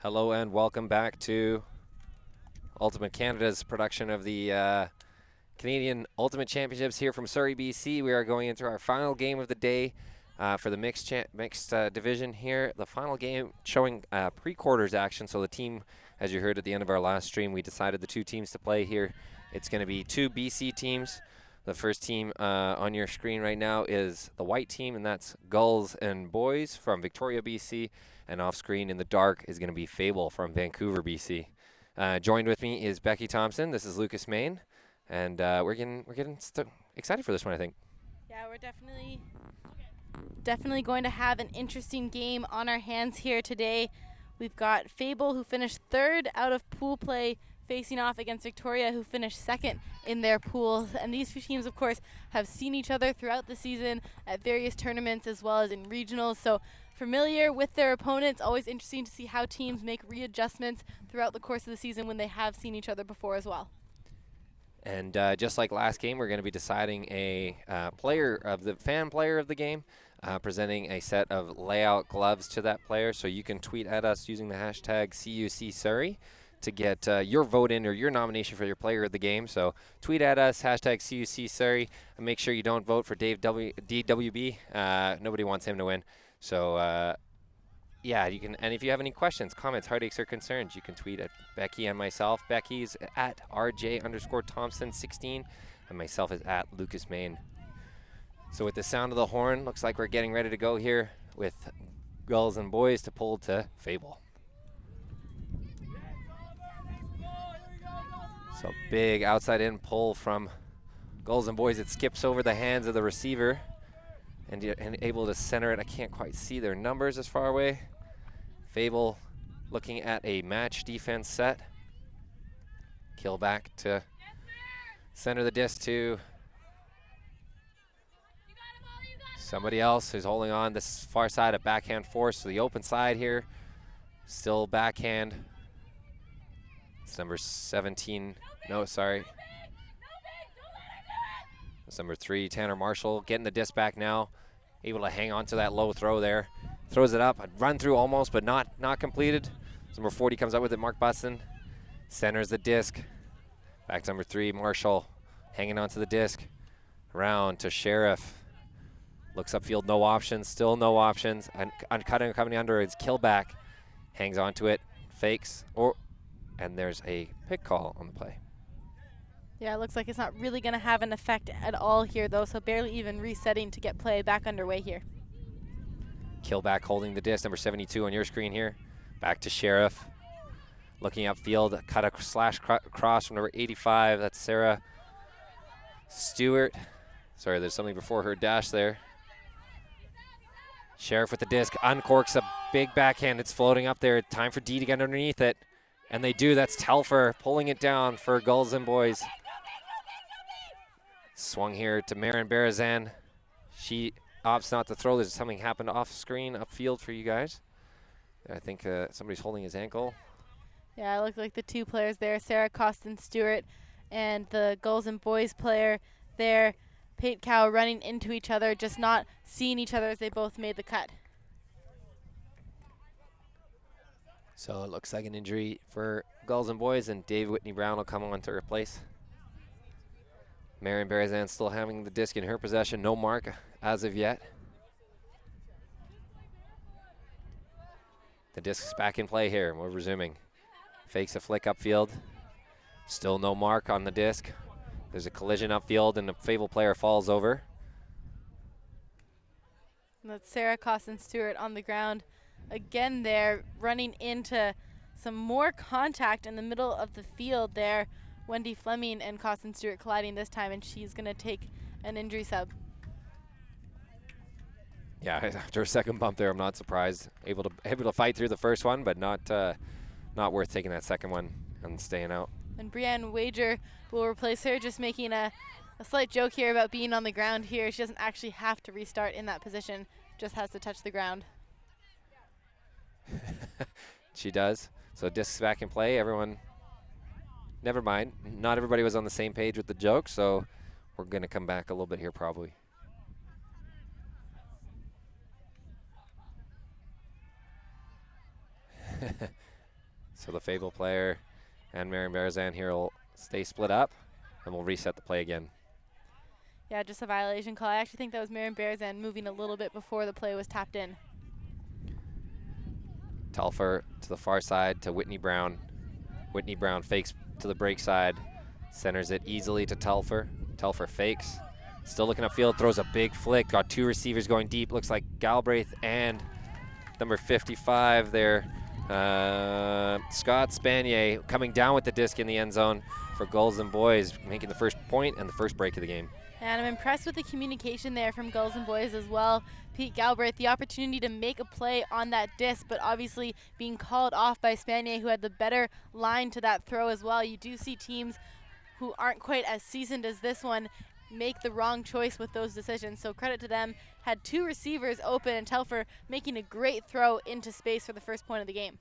Hello and welcome back to Ultimate Canada's production of the Canadian Ultimate Championships here from Surrey, BC. We are going into our final game of the day for the mixed division here. The final game showing pre-quarters action. So the team, as you heard at the end of our last stream, we decided the two teams to play here. It's going to be two BC teams. The first team on your screen right now is the white team, and that's Gulls and Buoys from Victoria, BC. And off screen in the dark is going to be Fable from Vancouver, BC. Joined with me is Becky Thompson. This is Lucas Main, and we're getting excited for this one, I think. Yeah, we're definitely going to have an interesting game on our hands here today. We've got Fable, who finished third out of pool play, facing off against Victoria, who finished second in their pools. And these two teams, of course, have seen each other throughout the season at various tournaments as well as in regionals. So familiar with their opponents, always interesting to see how teams make readjustments throughout the course of the season when they have seen each other before as well. And just like last game, we're going to be deciding a fan player of the game, presenting a set of layout gloves to that player. So you can tweet at us using the hashtag CUC Surrey to get your vote in or your nomination for your player of the game. So tweet at us, hashtag CUC Surrey, and make sure you don't vote for DWB. Nobody wants him to win. So yeah, you can, and if you have any questions, comments, heartaches, or concerns, you can tweet at Becky and myself. Becky's at RJ_Thompson16, and myself is at Lucas Main. So with the sound of the horn, looks like we're getting ready to go here with Gulls and Buoys to pull to Fable. So big outside in pull from Gulls and Buoys. It skips over the hands of the receiver and able to center it. I can't quite see their numbers as far away. Fable looking at a match defense set. Kill back to center the disc to somebody else who's holding on this far side of backhand force. So the open side here, still backhand. It's number 17, no, sorry. It's number 3, Tanner Marshall, getting the disc back now. Able to hang on to that low throw there. Throws it up, a run through almost, but not completed. Number 40 comes up with it, Mark Buston. Centers the disc. Back to number 3, Marshall, hanging on to the disc. Around to Sheriff. Looks upfield, no options, still no options. And coming under is Killback. Hangs onto it, fakes, and there's a pick call on the play. Yeah, it looks like it's not really going to have an effect at all here, though, so barely even resetting to get play back underway here. Killback holding the disc, number 72 on your screen here. Back to Sheriff. Looking upfield, cut a slash cross from number 85. That's Sarah Stewart. Sorry, there's something before her dash there. Sheriff with the disc, uncorks a big backhand. It's floating up there. Time for D to get underneath it. And they do. That's Telfer pulling it down for Gulls and Buoys. Swung here to Marin Barazan. She opts not to throw. There's something happened off screen, upfield for you guys. I think somebody's holding his ankle. Yeah, it looked like the two players there, Sarah Costin Stewart and the Gulls and Buoys player there, Pate Cow, running into each other, just not seeing each other as they both made the cut. So it looks like an injury for Gulls and Buoys, and Dave Whitney Brown will come on to replace. Marion Barazan still having the disc in her possession. No mark as of yet. The disc is back in play here. We're resuming. Fakes a flick upfield. Still no mark on the disc. There's a collision upfield, and the Fable player falls over. And that's Sarah Costin Stewart on the ground. Again there, running into some more contact in the middle of the field there. Wendy Fleming and Costin Stewart colliding this time, and she's going to take an injury sub. Yeah, after a second bump there, I'm not surprised. Able to fight through the first one, but not worth taking that second one and staying out. And Brianne Wager will replace her, just making a slight joke here about being on the ground here. She doesn't actually have to restart in that position, just has to touch the ground. She does. So discs back in play. Everyone, never mind. Not everybody was on the same page with the joke, so we're going to come back a little bit here probably. So the Fable player and Marian Barazan here will stay split up, and we'll reset the play again. Yeah, just a violation call. I actually think that was Marian Barazan moving a little bit before the play was tapped in. Telfer to the far side to Whitney Brown. Whitney Brown fakes to the break side, centers it easily to Telfer. Telfer fakes, still looking upfield, throws a big flick. Got two receivers going deep. Looks like Galbraith and number 55 there, Scott Spanier, coming down with the disc in the end zone for Gulls and Buoys, making the first point and the first break of the game. And I'm impressed with the communication there from Gulls and Buoys as well. Pete Galbraith, the opportunity to make a play on that disc, but obviously being called off by Spanier, who had the better line to that throw as well. You do see teams who aren't quite as seasoned as this one make the wrong choice with those decisions. So credit to them. Had two receivers open and Telfer making a great throw into space for the first point of the game.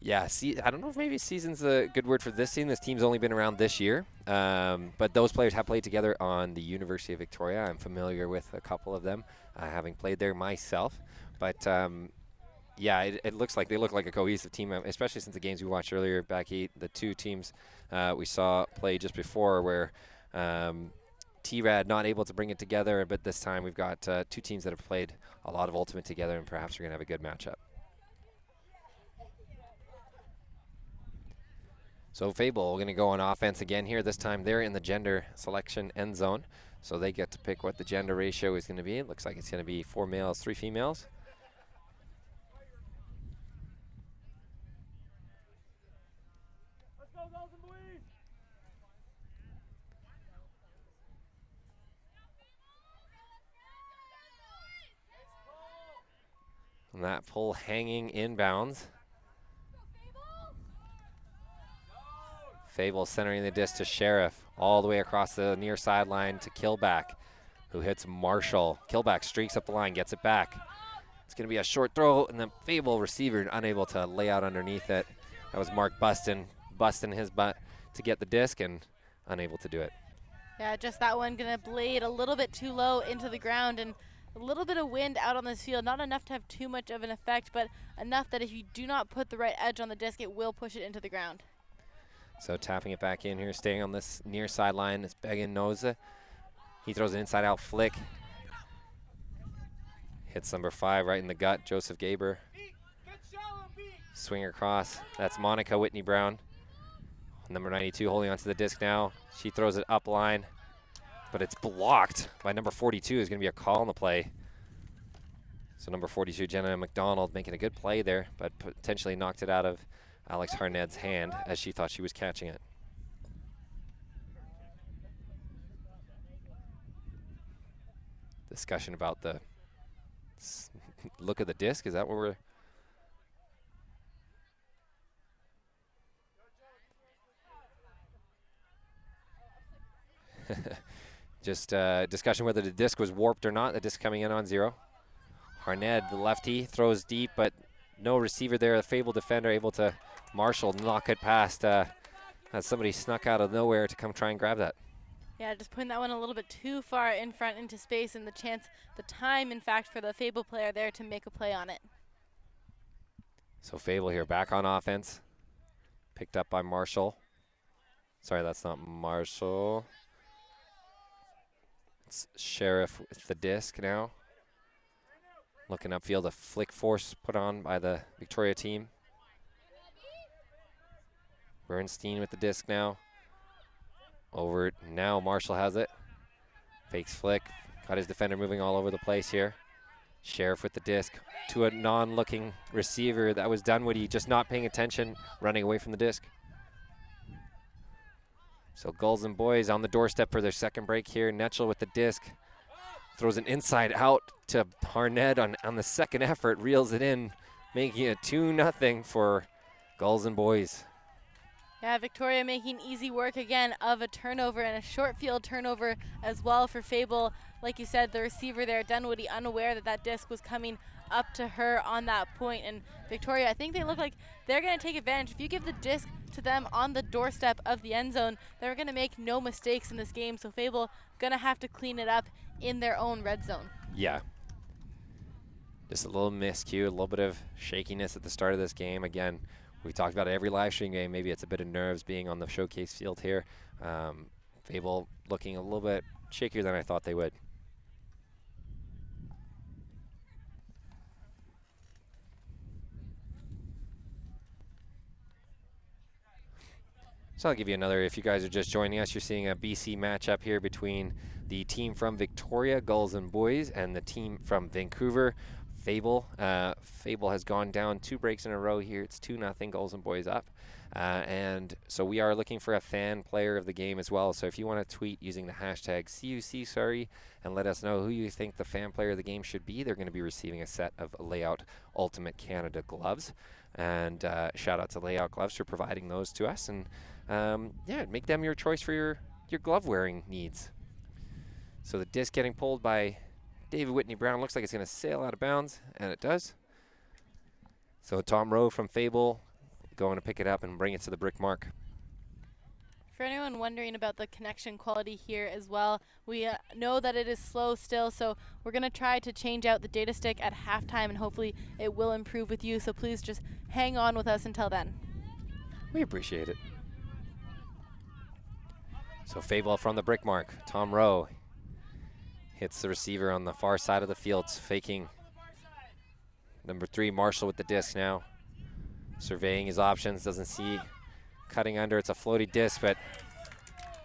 Yeah, I don't know if maybe season's a good word for this team. This team's only been around this year, but those players have played together on the University of Victoria. I'm familiar with a couple of them, having played there myself. But yeah, it looks like they look like a cohesive team, especially since the games we watched earlier back eight. The two teams we saw play just before where T-Rad not able to bring it together, but this time we've got two teams that have played a lot of Ultimate together, and perhaps we're going to have a good matchup. So Fable, we're going to go on offense again here. This time they're in the gender selection end zone, so they get to pick what the gender ratio is going to be. It looks like it's going to be 4 males, 3 females. And that pull hanging inbounds. Fable centering the disc to Sheriff, all the way across the near sideline to Killback, who hits Marshall. Killback streaks up the line, gets it back. It's going to be a short throw, and the Fable receiver unable to lay out underneath it. That was Mark busting his butt to get the disc and unable to do it. Yeah, just that one going to blade a little bit too low into the ground, and a little bit of wind out on this field. Not enough to have too much of an effect, but enough that if you do not put the right edge on the disc, it will push it into the ground. So tapping it back in here, staying on this near sideline is Began Noza. He throws an inside-out flick. Hits number 5 right in the gut, Joseph Gaber. Swing across, that's Monica Whitney Brown. Number 92 holding onto the disc now. She throws it up line, but it's blocked by number 42. Is going to be a call on the play. So number 42, Jenna McDonald, making a good play there, but potentially knocked it out of Alex Harned's hand as she thought she was catching it. Discussion about the look at the disc. Is that what we're... Just discussion whether the disc was warped or not. The disc coming in on 0. Harned, the lefty, throws deep, but no receiver there. The Fable defender able to Marshall knock it past as somebody snuck out of nowhere to come try and grab that. Yeah, just putting that one a little bit too far in front into space, and the time, in fact, for the Fable player there to make a play on it. So Fable here back on offense. Picked up by Marshall. Sorry, that's not Marshall. It's Sheriff with the disc now. Looking upfield, a flick force put on by the Victoria team. Bernstein with the disc now. Over now, Marshall has it. Fakes flick. Got his defender moving all over the place here. Sheriff with the disc to a non-looking receiver. That was Dunwoody, just not paying attention, running away from the disc. So Gulls and Buoys on the doorstep for their second break here. Netchell with the disc. Throws an inside out to Harned on the second effort. Reels it in, making it 2-0 for Gulls and Buoys. Yeah, Victoria making easy work again of a turnover, and a short field turnover as well for Fable. Like you said, the receiver there, Dunwoody, unaware that that disc was coming up to her on that point. And Victoria, I think they look like they're going to take advantage. If you give the disc to them on the doorstep of the end zone, they're going to make no mistakes in this game. So Fable going to have to clean it up in their own red zone. Yeah. Just a little miscue, a little bit of shakiness at the start of this game. Again, we talked about it every live stream game. Maybe it's a bit of nerves being on the showcase field here. Fable looking a little bit shakier than I thought they would. So I'll give you another, if you guys are just joining us, you're seeing a BC matchup here between the team from Victoria, Gulls and Buoys, and the team from Vancouver, Fable. Fable has gone down 2 breaks in a row here. It's 2-0, Gulls and Buoys up. And so we are looking for a fan player of the game as well. So if you want to tweet using the hashtag CUC, and let us know who you think the fan player of the game should be, they're going to be receiving a set of Layout Ultimate Canada gloves. And shout out to Layout Gloves for providing those to us. And yeah, make them your choice for your glove wearing needs. So the disc getting pulled by David Whitney Brown. Looks like it's going to sail out of bounds, and it does. So Tom Rowe from Fable going to pick it up and bring it to the brick mark. For anyone wondering about the connection quality here as well, we know that it is slow still, so we're going to try to change out the data stick at halftime, and hopefully it will improve with you. So please just hang on with us until then. We appreciate it. So Fable from the brick mark. Tom Rowe hits the receiver on the far side of the field, faking. Number 3, Marshall with the disc now. Surveying his options, doesn't see cutting under. It's a floaty disc, but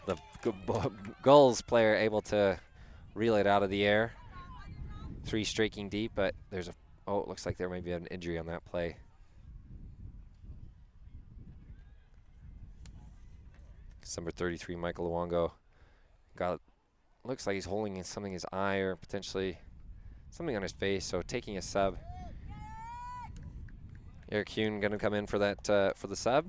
the Gulls player able to reel it out of the air. 3 streaking deep, but there's a, oh, it looks like there may be an injury on that play. Number 33, Michael Luongo, looks like he's holding something in his eye or potentially something on his face, so taking a sub. Eric Hune going to come in for that for the sub.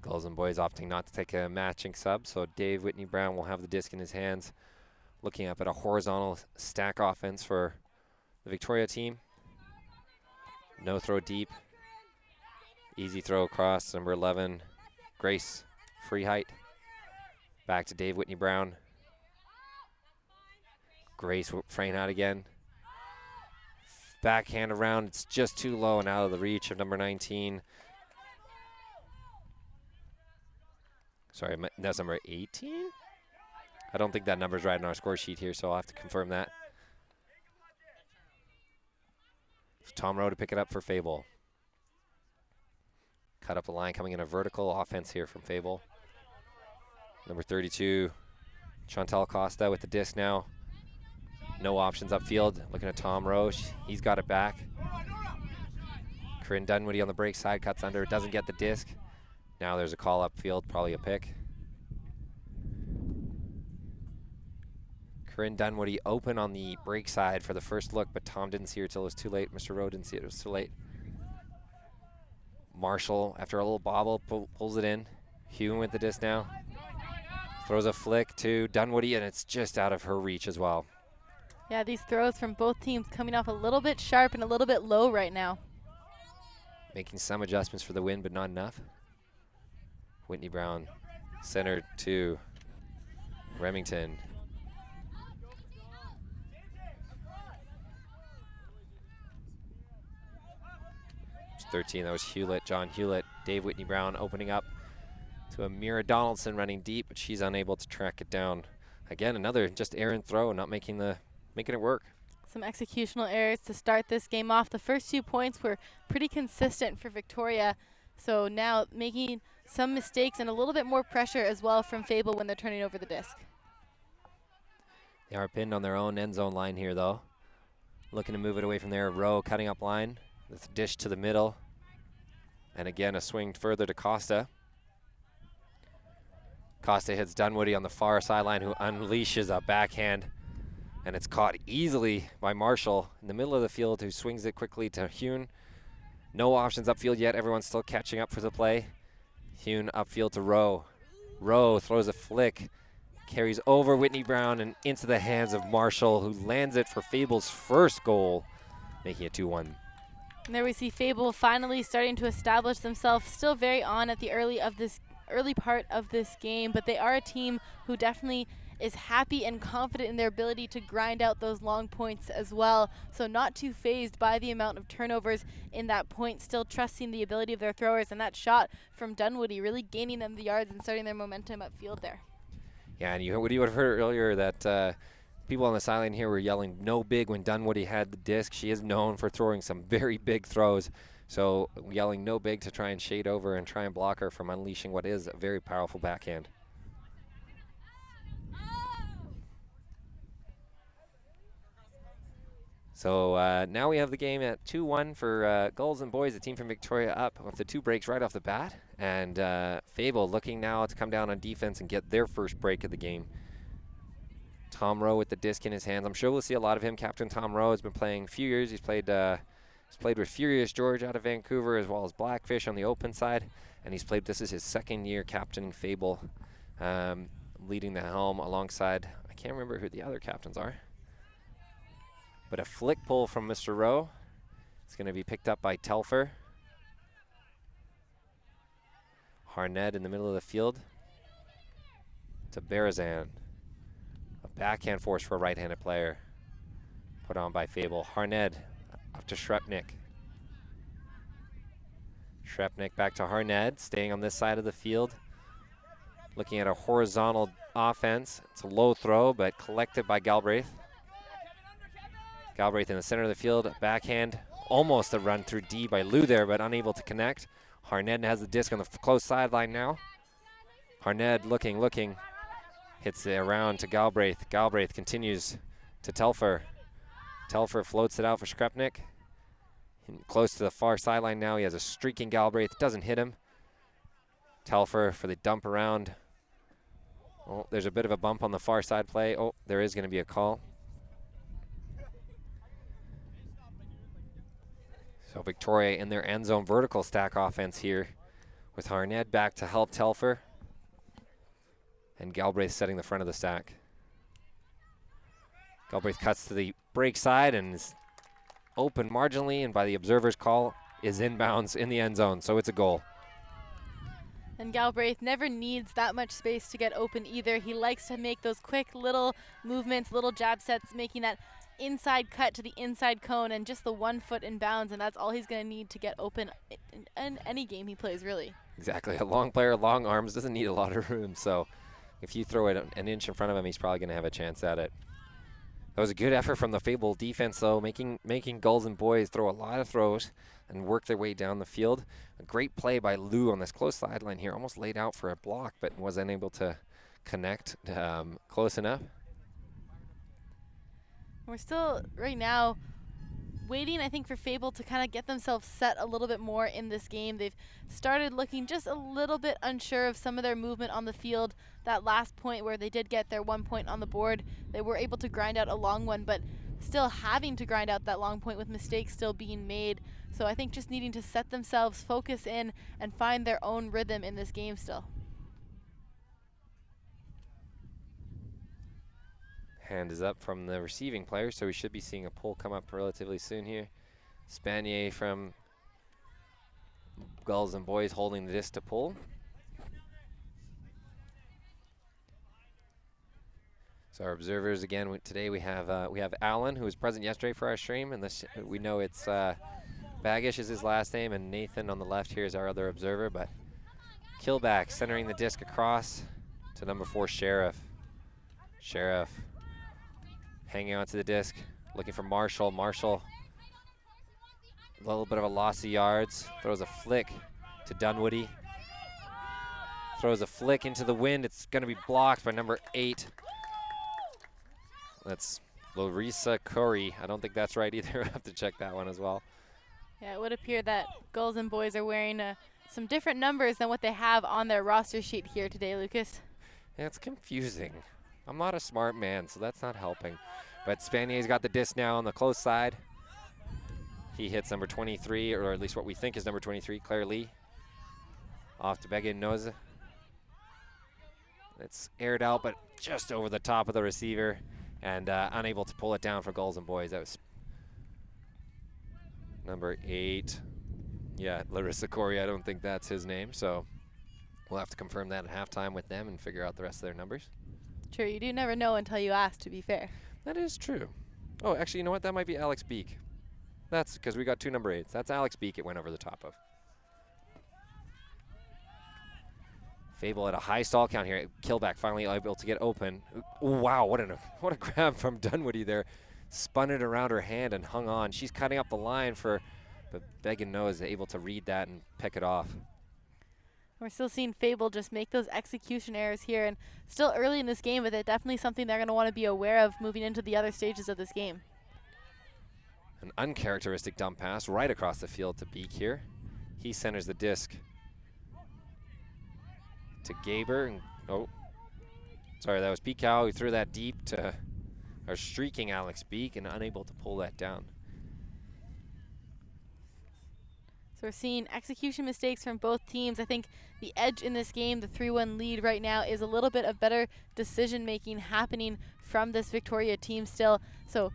Gulls and Buoys opting not to take a matching sub, so Dave Whitney Brown will have the disc in his hands, looking up at a horizontal stack offense for the Victoria team. No throw deep. Easy throw across, number 11, Grace, free height. Back to Dave Whitney Brown. Grace fraying out again. Backhand around, it's just too low and out of the reach of number 19. Sorry, that's number 18? I don't think that number's right on our score sheet here, so I'll have to confirm that. So Tom Rowe to pick it up for Fable. Cut up the line, coming in a vertical offense here from Fable. Number 32, Chantal Costa with the disc now. No options upfield. Looking at Tom Rowe, he's got it back. Corinne Dunwoody on the break side, cuts under, doesn't get the disc. Now there's a call upfield, probably a pick. Corinne Dunwoody open on the break side for the first look, but Tom didn't see her till it was too late. Mr. Rowe didn't see it, it was too late. Marshall, after a little bobble, pulls it in. Hugh with the disc now. Throws a flick to Dunwoody, and it's just out of her reach as well. Yeah, these throws from both teams coming off a little bit sharp and a little bit low right now. Making some adjustments for the win, but not enough. Whitney Brown centered to Remington. It's 13, that was Hewlett, John Hewlett. Dave Whitney Brown opening up to Amira Donaldson running deep, but she's unable to track it down. Again, another just errant throw, not making it work. Some executional errors to start this game off. The first 2 points were pretty consistent for Victoria, so now making some mistakes and a little bit more pressure as well from Fable when they're turning over the disc. They are pinned on their own end zone line here, though. Looking to move it away from there. Rowe cutting up line with the dish to the middle. And again, a swing further to Costa. Costa hits Dunwoody on the far sideline, who unleashes a backhand. And it's caught easily by Marshall in the middle of the field, who swings it quickly to Hune. No options upfield yet. Everyone's still catching up for the play. Hune upfield to Rowe. Rowe throws a flick, carries over Whitney Brown and into the hands of Marshall, who lands it for Fable's first goal, making it 2-1. And there we see Fable finally starting to establish themselves, still very on at the early part of this game, but they are a team who definitely is happy and confident in their ability to grind out those long points as well. So not too phased by the amount of turnovers in that point, still trusting the ability of their throwers. And that shot from Dunwoody really gaining them the yards and starting their momentum upfield there. Yeah, and you would have heard earlier that people on the sideline here were yelling no big when Dunwoody had the disc. She is known for throwing some very big throws. So yelling no big to try and shade over and try and block her from unleashing what is a very powerful backhand. So now we have the game at 2-1 for Gulls and Buoys, the team from Victoria up with the 2 breaks right off the bat. And Fable looking now to come down on defense and get their first break of the game. Tom Rowe with the disc in his hands. I'm sure we'll see a lot of him. Captain Tom Rowe has been playing a few years. He's played with Furious George out of Vancouver as well as Blackfish on the open side. And this is his 2nd year captaining Fable, leading the helm alongside, I can't remember who the other captains are. But a flick pull from Mr. Rowe. It's going to be picked up by Telfer. Harned in the middle of the field to Barazan. A backhand force for a right-handed player. Put on by Fable. Harned up to Shrepnick. Shrepnick back to Harned, staying on this side of the field. Looking at a horizontal offense. It's a low throw, but collected by Galbraith. Galbraith in the center of the field, backhand, almost a run through D by Lou there, but unable to connect. Harned has the disc on the close sideline now. Harned looking, hits it around to Galbraith. Galbraith continues to Telfer. Telfer floats it out for Skrepnik. Close to the far sideline now, he has a streaking Galbraith, doesn't hit him. Telfer for the dump around. Oh, there's a bit of a bump on the far side play. Oh, there is going to be a call. So Victoria in their end zone vertical stack offense here with Harned back to help Telfer. And Galbraith setting the front of the stack. Galbraith cuts to the break side and is open marginally, and by the observer's call is inbounds in the end zone, so it's a goal. And Galbraith never needs that much space to get open either. He likes to make those quick little movements, little jab sets, making that inside cut to the inside cone and just the 1 foot in bounds, and that's all he's going to need to get open in any game he plays, really. Exactly. A long player, long arms, doesn't need a lot of room, so if you throw it an inch in front of him, he's probably going to have a chance at it. That was a good effort from the Fable defense, though, making Gulls and Buoys throw a lot of throws and work their way down the field. A great play by Lou on this close sideline here, almost laid out for a block, but was unable to connect close enough. We're still, right now, waiting, I think, for Fable to kind of get themselves set a little bit more in this game. They've started looking just a little bit unsure of some of their movement on the field. That last point where they did get their 1 point on the board, they were able to grind out a long one, but still having to grind out that long point with mistakes still being made. So I think just needing to set themselves, focus in, and find their own rhythm in this game still. Hand is up from the receiving player, so we should be seeing a pull come up relatively soon here. Spanier from Gulls and Buoys holding the disc to pull. So our observers again today we have Alan, who was present yesterday for our stream, and this we know it's Bagish is his last name, and Nathan on the left here is our other observer. But Killback centering the disc across to number 4 Sheriff. Sheriff hanging onto the disc, looking for Marshall. Marshall, a little bit of a loss of yards, throws a flick to Dunwoody. Throws a flick into the wind. It's going to be blocked by number 8. That's Larissa Curry. I don't think that's right either. I have to check that one as well. Yeah, it would appear that Gulls and Buoys are wearing some different numbers than what they have on their roster sheet here today, Lucas. Yeah, it's confusing. I'm not a smart man, so that's not helping. But Spanier's got the disc now on the close side. He hits number 23, or at least what we think is number 23, Claire Lee. Off to Begin Noza. It's aired out, but just over the top of the receiver, and unable to pull it down for Gulls and Buoys. That was number 8. Yeah, Larissa Corey, I don't think that's his name, so we'll have to confirm that at halftime with them and figure out the rest of their numbers. Sure, you do never know until you ask, to be fair. That is true. Oh, actually, you know what? That might be Alex Beek. That's because we got 2 number 8s. That's Alex Beek it went over the top of. Fable at a high stall count here. Killback finally able to get open. Ooh, wow, what a grab from Dunwoody there. Spun it around her hand and hung on. She's cutting up the line but Began Noah is able to read that and pick it off. We're still seeing Fable just make those execution errors here, and still early in this game, but it's definitely something they're going to want to be aware of moving into the other stages of this game. An uncharacteristic dump pass right across the field to Beek here. He centers the disc to Gaber. And, oh, sorry, that was Pekow who threw that deep to our streaking Alex Beek and unable to pull that down. So we're seeing execution mistakes from both teams. I think the edge in this game, the 3-1 lead right now, is a little bit of better decision-making happening from this Victoria team still. So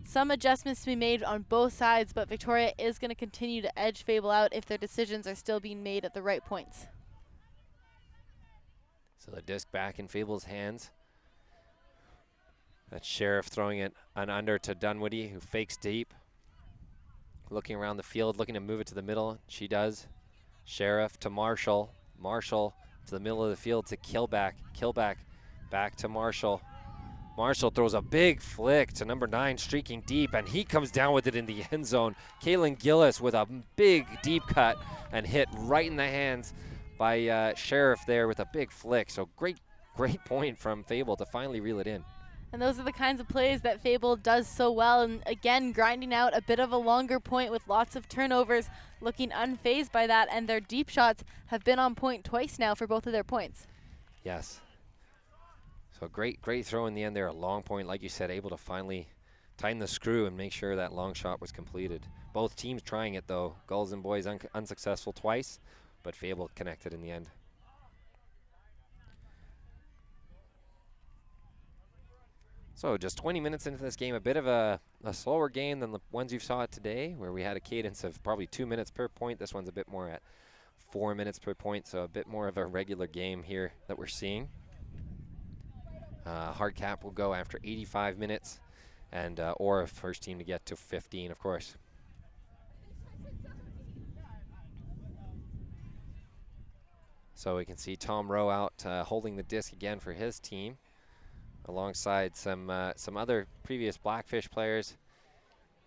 some adjustments to be made on both sides, but Victoria is going to continue to edge Fable out if their decisions are still being made at the right points. So the disc back in Fable's hands. That's Sheriff throwing it under to Dunwoody, who fakes deep. Looking around the field, looking to move it to the middle. She does. Sheriff to Marshall. Marshall to the middle of the field to Killback. Killback back to Marshall. Marshall throws a big flick to number 9, streaking deep, and he comes down with it in the end zone. Kaylin Gillis with a big deep cut and hit right in the hands by Sheriff there with a big flick. So great point from Fable to finally reel it in. And those are the kinds of plays that Fable does so well. And again, grinding out a bit of a longer point with lots of turnovers, looking unfazed by that. And their deep shots have been on point twice now for both of their points. Yes. So great throw in the end there. A long point, like you said, able to finally tighten the screw and make sure that long shot was completed. Both teams trying it, though. Gulls and Buoys unsuccessful twice, but Fable connected in the end. So just 20 minutes into this game, a bit of a slower game than the ones you saw today, where we had a cadence of probably 2 minutes per point. This one's a bit more at 4 minutes per point, so a bit more of a regular game here that we're seeing. Hard cap will go after 85 minutes, and or first team to get to 15, of course. So we can see Tom Rowe out holding the disc again for his team, alongside some other previous Blackfish players.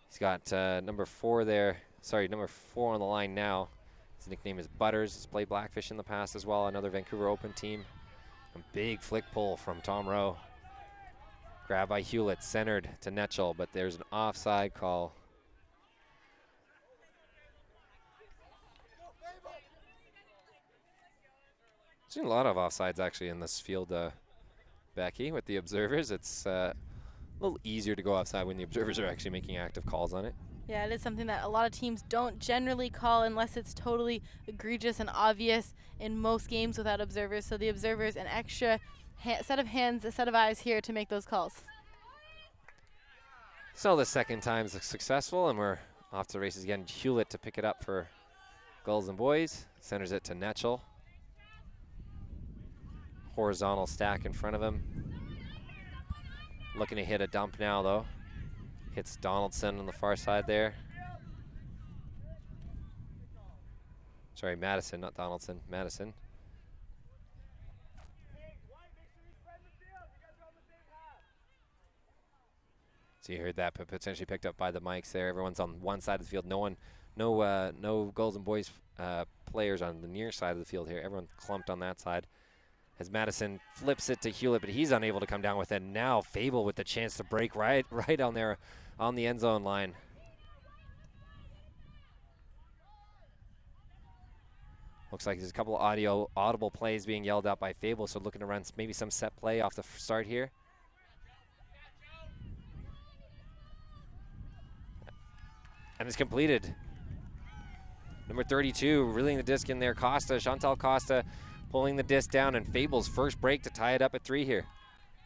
He's got number 4 there. Sorry, number 4 on the line now. His nickname is Butters. He's played Blackfish in the past as well, another Vancouver Open team. A big flick pull from Tom Rowe. Grab by Hewlett, centered to Netchell, but there's an offside call. Seen a lot of offsides actually in this field, Becky, with the observers. It's a little easier to go offside when the observers are actually making active calls on it. Yeah, it is something that a lot of teams don't generally call unless it's totally egregious and obvious in most games without observers. So the observers, an extra set of hands, a set of eyes here to make those calls. So the second time's successful, and we're off to the races again. Hewlett to pick it up for Gulls and Buoys. Centers it to Netchell. Horizontal stack in front of him. Looking to hit a dump now, though. Hits Donaldson on the far side there. Sorry, Madison, not Donaldson. Madison. So you heard that, but potentially picked up by the mics there. Everyone's on one side of the field. No Gulls and Buoys players on the near side of the field here. Everyone clumped on that side. As Madison flips it to Hewlett, but he's unable to come down with it. Now Fable with the chance to break right on there on the end zone line. Looks like there's a couple of audible plays being yelled out by Fable, so looking to run maybe some set play off the start here. And it's completed. Number 32, reeling the disc in there, Chantal Costa, pulling the disc down, and Fable's first break to tie it up at 3 here.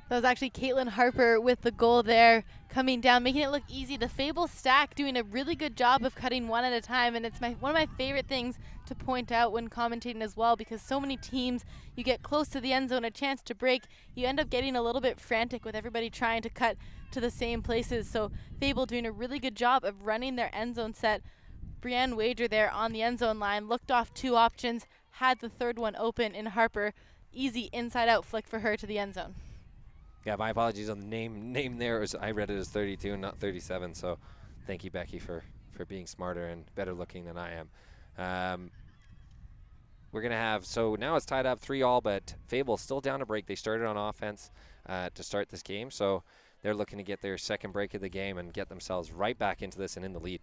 That was actually Caitlin Harper with the goal there, coming down, making it look easy. The Fable stack doing a really good job of cutting one at a time, and it's one of my favorite things to point out when commentating as well, because so many teams, you get close to the end zone, a chance to break, you end up getting a little bit frantic with everybody trying to cut to the same places. So Fable doing a really good job of running their end zone set. Brienne Wager there on the end zone line, looked off 2 options, had the third one open in Harper. Easy inside out flick for her to the end zone. Yeah, my apologies on the name there. I read it as 32 and not 37, so thank you, Becky, for being smarter and better looking than I am. We're going to have, so now it's tied up 3-3, but Fable's still down a break. They started on offense to start this game, so they're looking to get their second break of the game and get themselves right back into this and in the lead.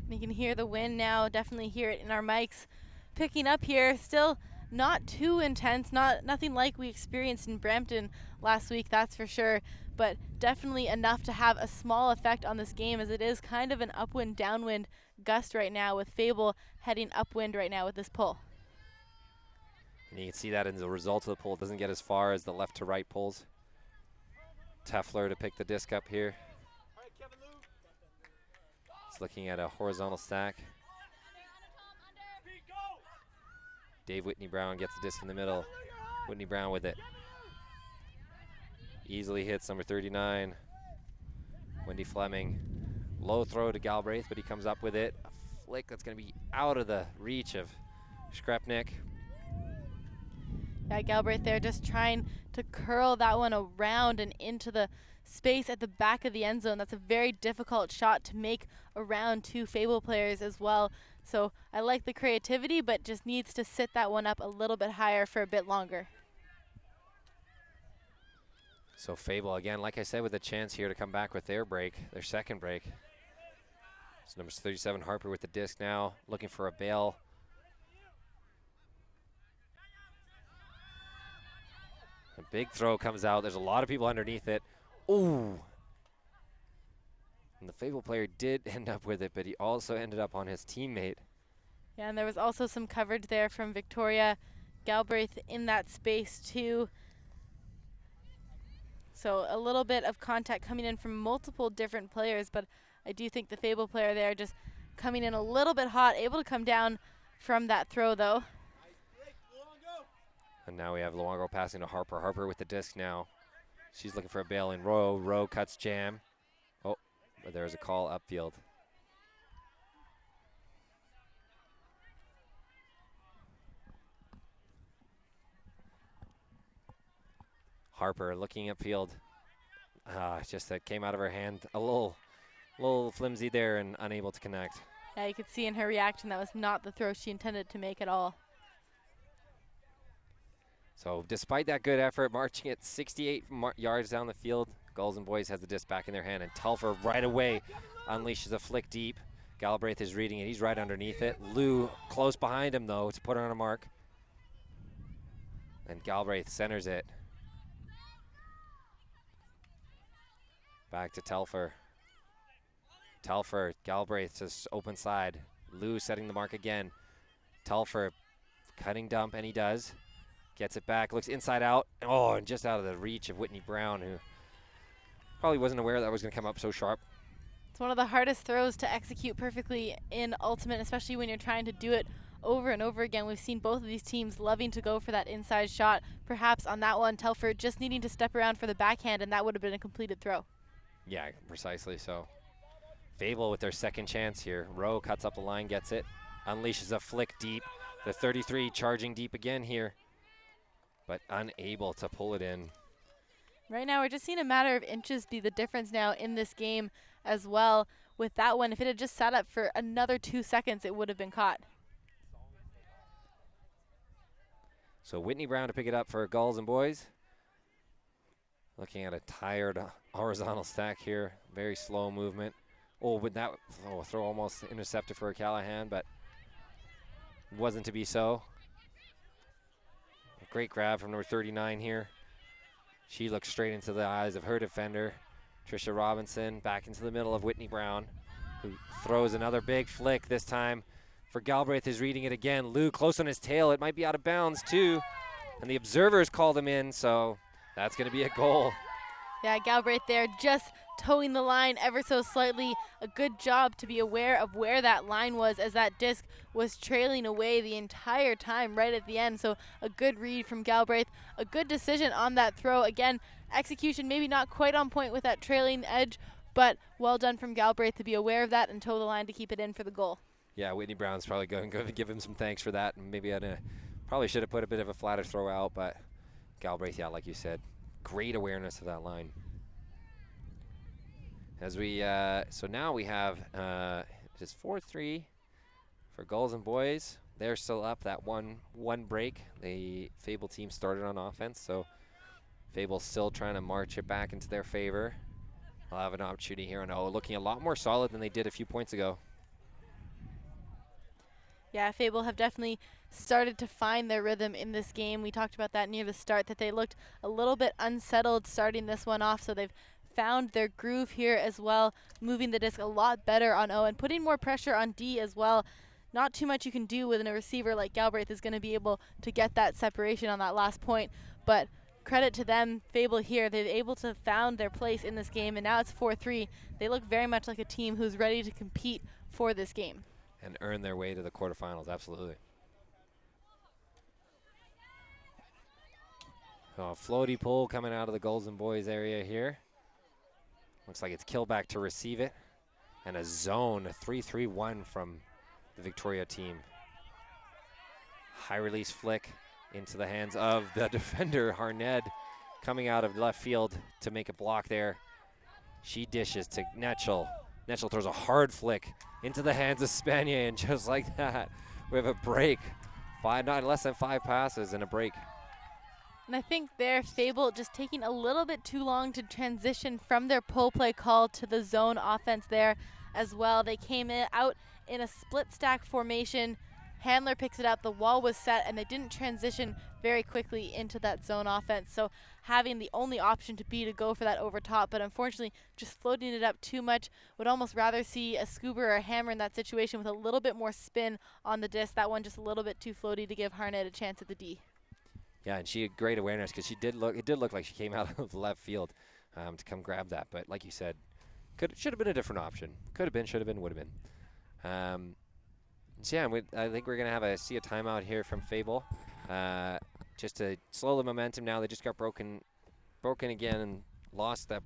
You can hear the wind now, definitely hear it in our mics. Picking up here, still not too intense, nothing like we experienced in Brampton last week, that's for sure, but definitely enough to have a small effect on this game, as it is kind of an upwind downwind gust right now, with Fable heading upwind right now with this pull. And you can see that in the result of the pull. It doesn't get as far as the left to right pulls. Tefler to pick the disc up here. It's looking at a horizontal stack. Dave Whitney Brown gets the disc in the middle. Whitney Brown with it. Easily hits number 39. Wendy Fleming. Low throw to Galbraith, but he comes up with it. A flick that's going to be out of the reach of Skrepnik. Yeah, Galbraith there just trying to curl that one around and into the space at the back of the end zone. That's a very difficult shot to make around 2 Fable players as well. So I like the creativity, but just needs to sit that one up a little bit higher for a bit longer. So Fable, again, like I said, with a chance here to come back with their break, their second break. So number 37, Harper with the disc now, looking for a bail. A big throw comes out. There's a lot of people underneath it. Ooh. And the Fable player did end up with it, but he also ended up on his teammate. Yeah, and there was also some coverage there from Victoria Galbraith in that space too. So a little bit of contact coming in from multiple different players, but I do think the Fable player there just coming in a little bit hot, able to come down from that throw though. And now we have Luongo passing to Harper. Harper with the disc now. She's looking for a bail in Rowe. Rowe cuts jam. Oh, but there's a call upfield. Harper looking upfield. Just that came out of her hand a little flimsy there and unable to connect. Yeah, you could see in her reaction that was not the throw she intended to make at all. So despite that good effort, marching at 68 yards down the field, Gulls and Buoys has the disc back in their hand, and Telfer right away unleashes a flick deep. Galbraith is reading it. He's right underneath it. Lou close behind him, though, to put her on a mark. And Galbraith centers it. Back to Telfer. Telfer, Galbraith to open side. Lou setting the mark again. Telfer cutting dump, and he does. Gets it back, looks inside out. Oh, and just out of the reach of Whitney Brown, who probably wasn't aware that was going to come up so sharp. It's one of the hardest throws to execute perfectly in Ultimate, especially when you're trying to do it over and over again. We've seen both of these teams loving to go for that inside shot. Perhaps on that one, Telfer just needing to step around for the backhand, and that would have been a completed throw. Yeah, precisely so. Fable with their second chance here. Rowe cuts up the line, gets it, unleashes a flick deep. The 33 charging deep again here, but unable to pull it in. Right now, we're just seeing a matter of inches be the difference now in this game as well. With that one, if it had just sat up for another 2 seconds, it would have been caught. So Whitney Brown to pick it up for Gulls and Buoys. Looking at a tired horizontal stack here. Very slow movement. Oh, with that throw almost intercepted for Callahan, but wasn't to be so. A great grab from number 39 here. She looks straight into the eyes of her defender. Trisha Robinson back into the middle of Whitney Brown, who throws another big flick this time for Galbraith, is reading it again. Lou close on his tail. It might be out of bounds too. and the observers called him in, so that's going to be a goal. Yeah, Galbraith there just towing the line ever so slightly. A good job to be aware of where that line was, as that disc was trailing away the entire time right at the end. So a good read from Galbraith, a good decision on that throw. Again, execution maybe not quite on point with that trailing edge, but well done from Galbraith to be aware of that and toe the line to keep it in for the goal. Yeah, Whitney Brown's probably going to give him some thanks for that, and maybe probably should have put a bit of a flatter throw out, but Galbraith, yeah, like you said, great awareness of that line. As we so now we have just 4-3 for Gulls and Buoys. They're still up that one break. The Fable team started on offense, so Fable's still trying to march it back into their favor. They'll have an opportunity here on O, looking a lot more solid than they did a few points ago. Yeah, Fable have definitely started to find their rhythm in this game. We talked about that near the start, that they looked a little bit unsettled starting this one off, so they've found their groove here as well, moving the disc a lot better on O and putting more pressure on D as well. Not too much you can do with a receiver like Galbraith is going to be able to get that separation on that last point, but credit to them, Fable here, they're able to found their place in this game, and now it's 4-3. They look very much like a team who's ready to compete for this game. And earn their way to the quarterfinals, absolutely. Oh, floaty pull coming out of the Gulls and Buoys area here. Looks like it's Killback to receive it. And a zone, a 3-3-1 from the Victoria team. High release flick into the hands of the defender, Harned, coming out of left field to make a block there. She dishes to Netchel. Netchel throws a hard flick into the hands of Spanier, and just like that, we have a break. Not less than 5 passes and a break. And I think their Fable just taking a little bit too long to transition from their pull play call to the zone offense there as well. They came out in a split stack formation. Handler picks it up, the wall was set, and they didn't transition very quickly into that zone offense. So having the only option to be to go for that over top, but unfortunately just floating it up too much. Would almost rather see a scuba or a hammer in that situation with a little bit more spin on the disc. That one just a little bit too floaty to give Harned a chance at the D. Yeah, and she had great awareness because it did look like she came out of left field to come grab that. But like you said, should have been a different option. Could have been, should have been, would have been. So yeah, I think we're gonna see a timeout here from Fable, just to slow the momentum. Now they just got broken again and lost that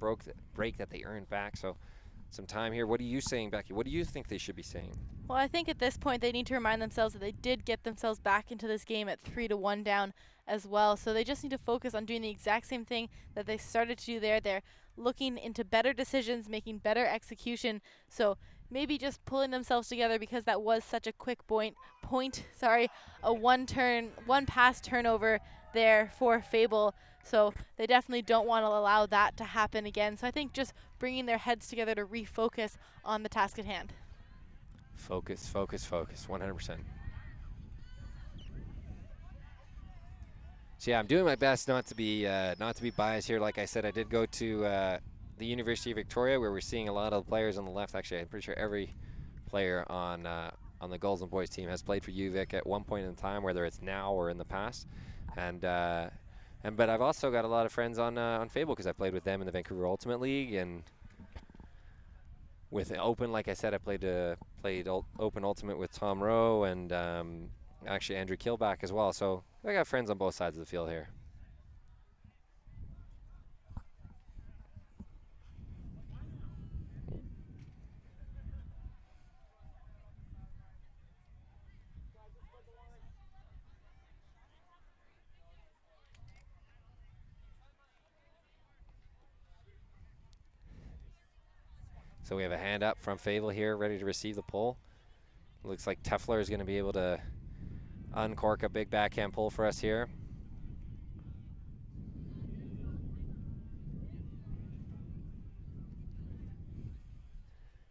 break that they earned back. So some time here. What are you saying, Becky? What do you think they should be saying? Well, I think at this point they need to remind themselves that they did get themselves back into this game at 3-1 down as well. So they just need to focus on doing the exact same thing that they started to do there. They're looking into better decisions, making better execution. So maybe just pulling themselves together, because that was such a quick a one pass turnover there for Fable. So they definitely don't want to allow that to happen again. So I think just bringing their heads together to refocus on the task at hand. Focus, 100%. So yeah, I'm doing my best not to be biased here. Like I said, I did go to the University of Victoria, where we're seeing a lot of the players on the left. Actually, I'm pretty sure every player on the Gulls and Buoys team has played for UVic at one point in time, whether it's now or in the past. But I've also got a lot of friends on Fable, because I played with them in the Vancouver Ultimate League, and with Open, like I said, I played Open Ultimate with Tom Rowe and actually Andrew Killback as well. So I got friends on both sides of the field here. So we have a hand up from Fable here, ready to receive the pull. Looks like Tefler is going to be able to uncork a big backhand pull for us here.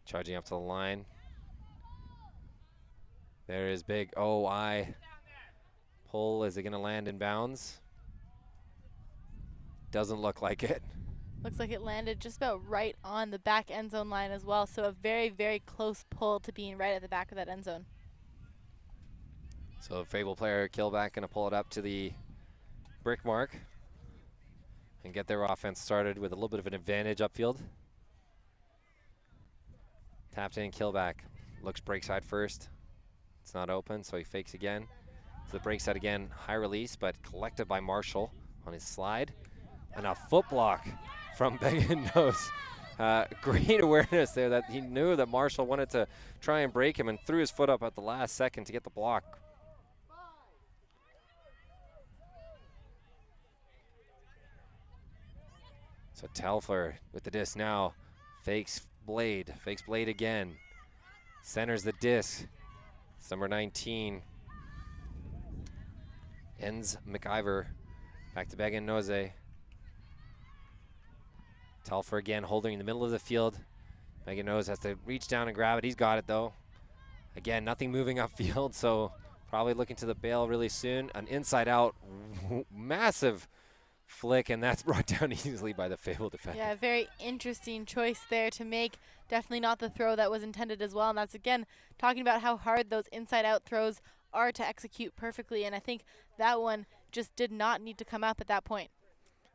Charging up to the line. There is big OI pull. Is it going to land in bounds? Doesn't look like it. Looks like it landed just about right on the back end zone line as well. So a very, very close pull to being right at the back of that end zone. So Fable player Killback going to pull it up to the brick mark and get their offense started with a little bit of an advantage upfield. Tapped in, kill back. Looks break side first. It's not open, so he fakes again. To the break side again, high release, but collected by Marshall on his slide. And a foot block from Began Nose. Great awareness there that he knew that Marshall wanted to try and break him and threw his foot up at the last second to get the block. So Telfer with the disc now, fakes Blade again. Centers the disc. It's number 19. Ends McIver. Back to Began Nose. Telfer again holding in the middle of the field. Began Nose has to reach down and grab it. He's got it though. Again, nothing moving upfield, so probably looking to the bail really soon. An inside out, massive flick, and that's brought down easily by the Fable defender. Yeah, very interesting choice there to make. Definitely not the throw that was intended as well. And that's, again, talking about how hard those inside-out throws are to execute perfectly. And I think that one just did not need to come up at that point.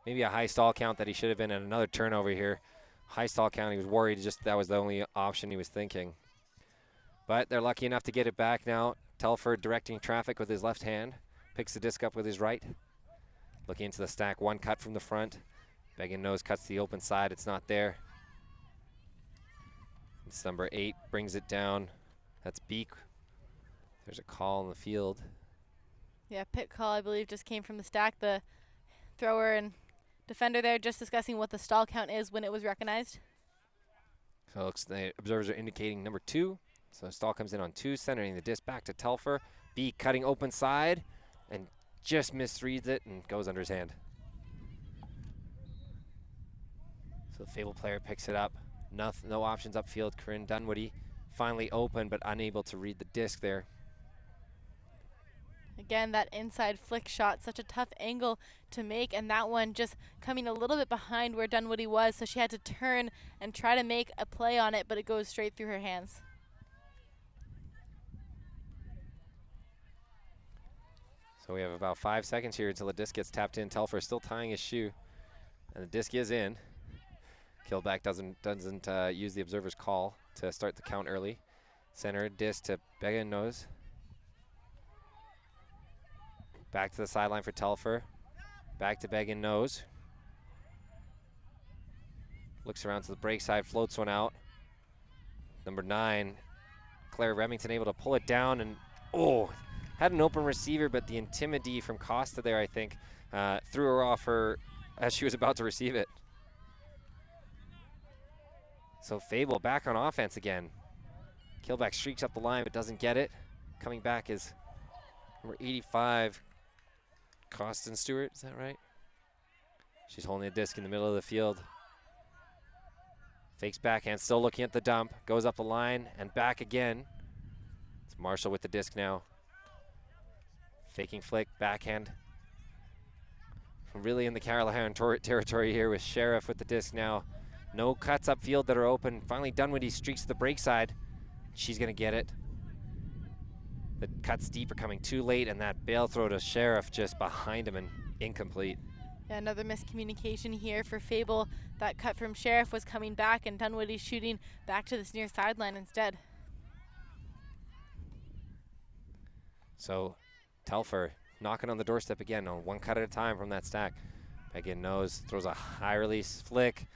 Maybe a high stall count that he should have been, and another turnover here. High stall count, he was worried, just that was the only option he was thinking. But they're lucky enough to get it back now. Telford directing traffic with his left hand. Picks the disc up with his right. Looking into the stack, one cut from the front. Began Nose cuts the open side, it's not there. It's number 8, brings it down. That's Beak. There's a call in the field. Yeah, pit call, I believe, just came from the stack. The thrower and defender there just discussing what the stall count is when it was recognized. So looks the observers are indicating number 2. So stall comes in on 2, centering the disc back to Telfer. Beak cutting open side and just misreads it and goes under his hand. So the Fable player picks it up. No options upfield. Corinne Dunwoody finally open but unable to read the disc there. Again, that inside flick shot, such a tough angle to make, and that one just coming a little bit behind where Dunwoody was, so she had to turn and try to make a play on it, but it goes straight through her hands. So we have about 5 seconds here until the disc gets tapped in. Telfer still tying his shoe, and the disc is in. Killback doesn't use the observer's call to start the count early. Center disc to Began Nose. Back to the sideline for Telfer. Back to Began Nose. Looks around to the break side, floats one out. Number 9, Claire Remington able to pull it down, and had an open receiver, but the intimidity from Costa there, I think, threw her off her as she was about to receive it. So Fable back on offense again. Killback streaks up the line but doesn't get it. Coming back is number 85, Costin Stewart, is that right? She's holding the disc in the middle of the field. Fakes backhand, still looking at the dump. Goes up the line and back again. It's Marshall with the disc now. Faking flick, backhand. Really in the Caroline territory here with Sheriff with the disc now. No cuts upfield that are open. Finally Dunwoody streaks to the break side. She's gonna get it. The cuts deep are coming too late, and that bail throw to Sheriff just behind him and incomplete. Yeah, another miscommunication here for Fable. That cut from Sheriff was coming back, and Dunwoody shooting back to this near sideline instead. So Telfer knocking on the doorstep again on one cut at a time from that stack. Began Nose throws a high release flick.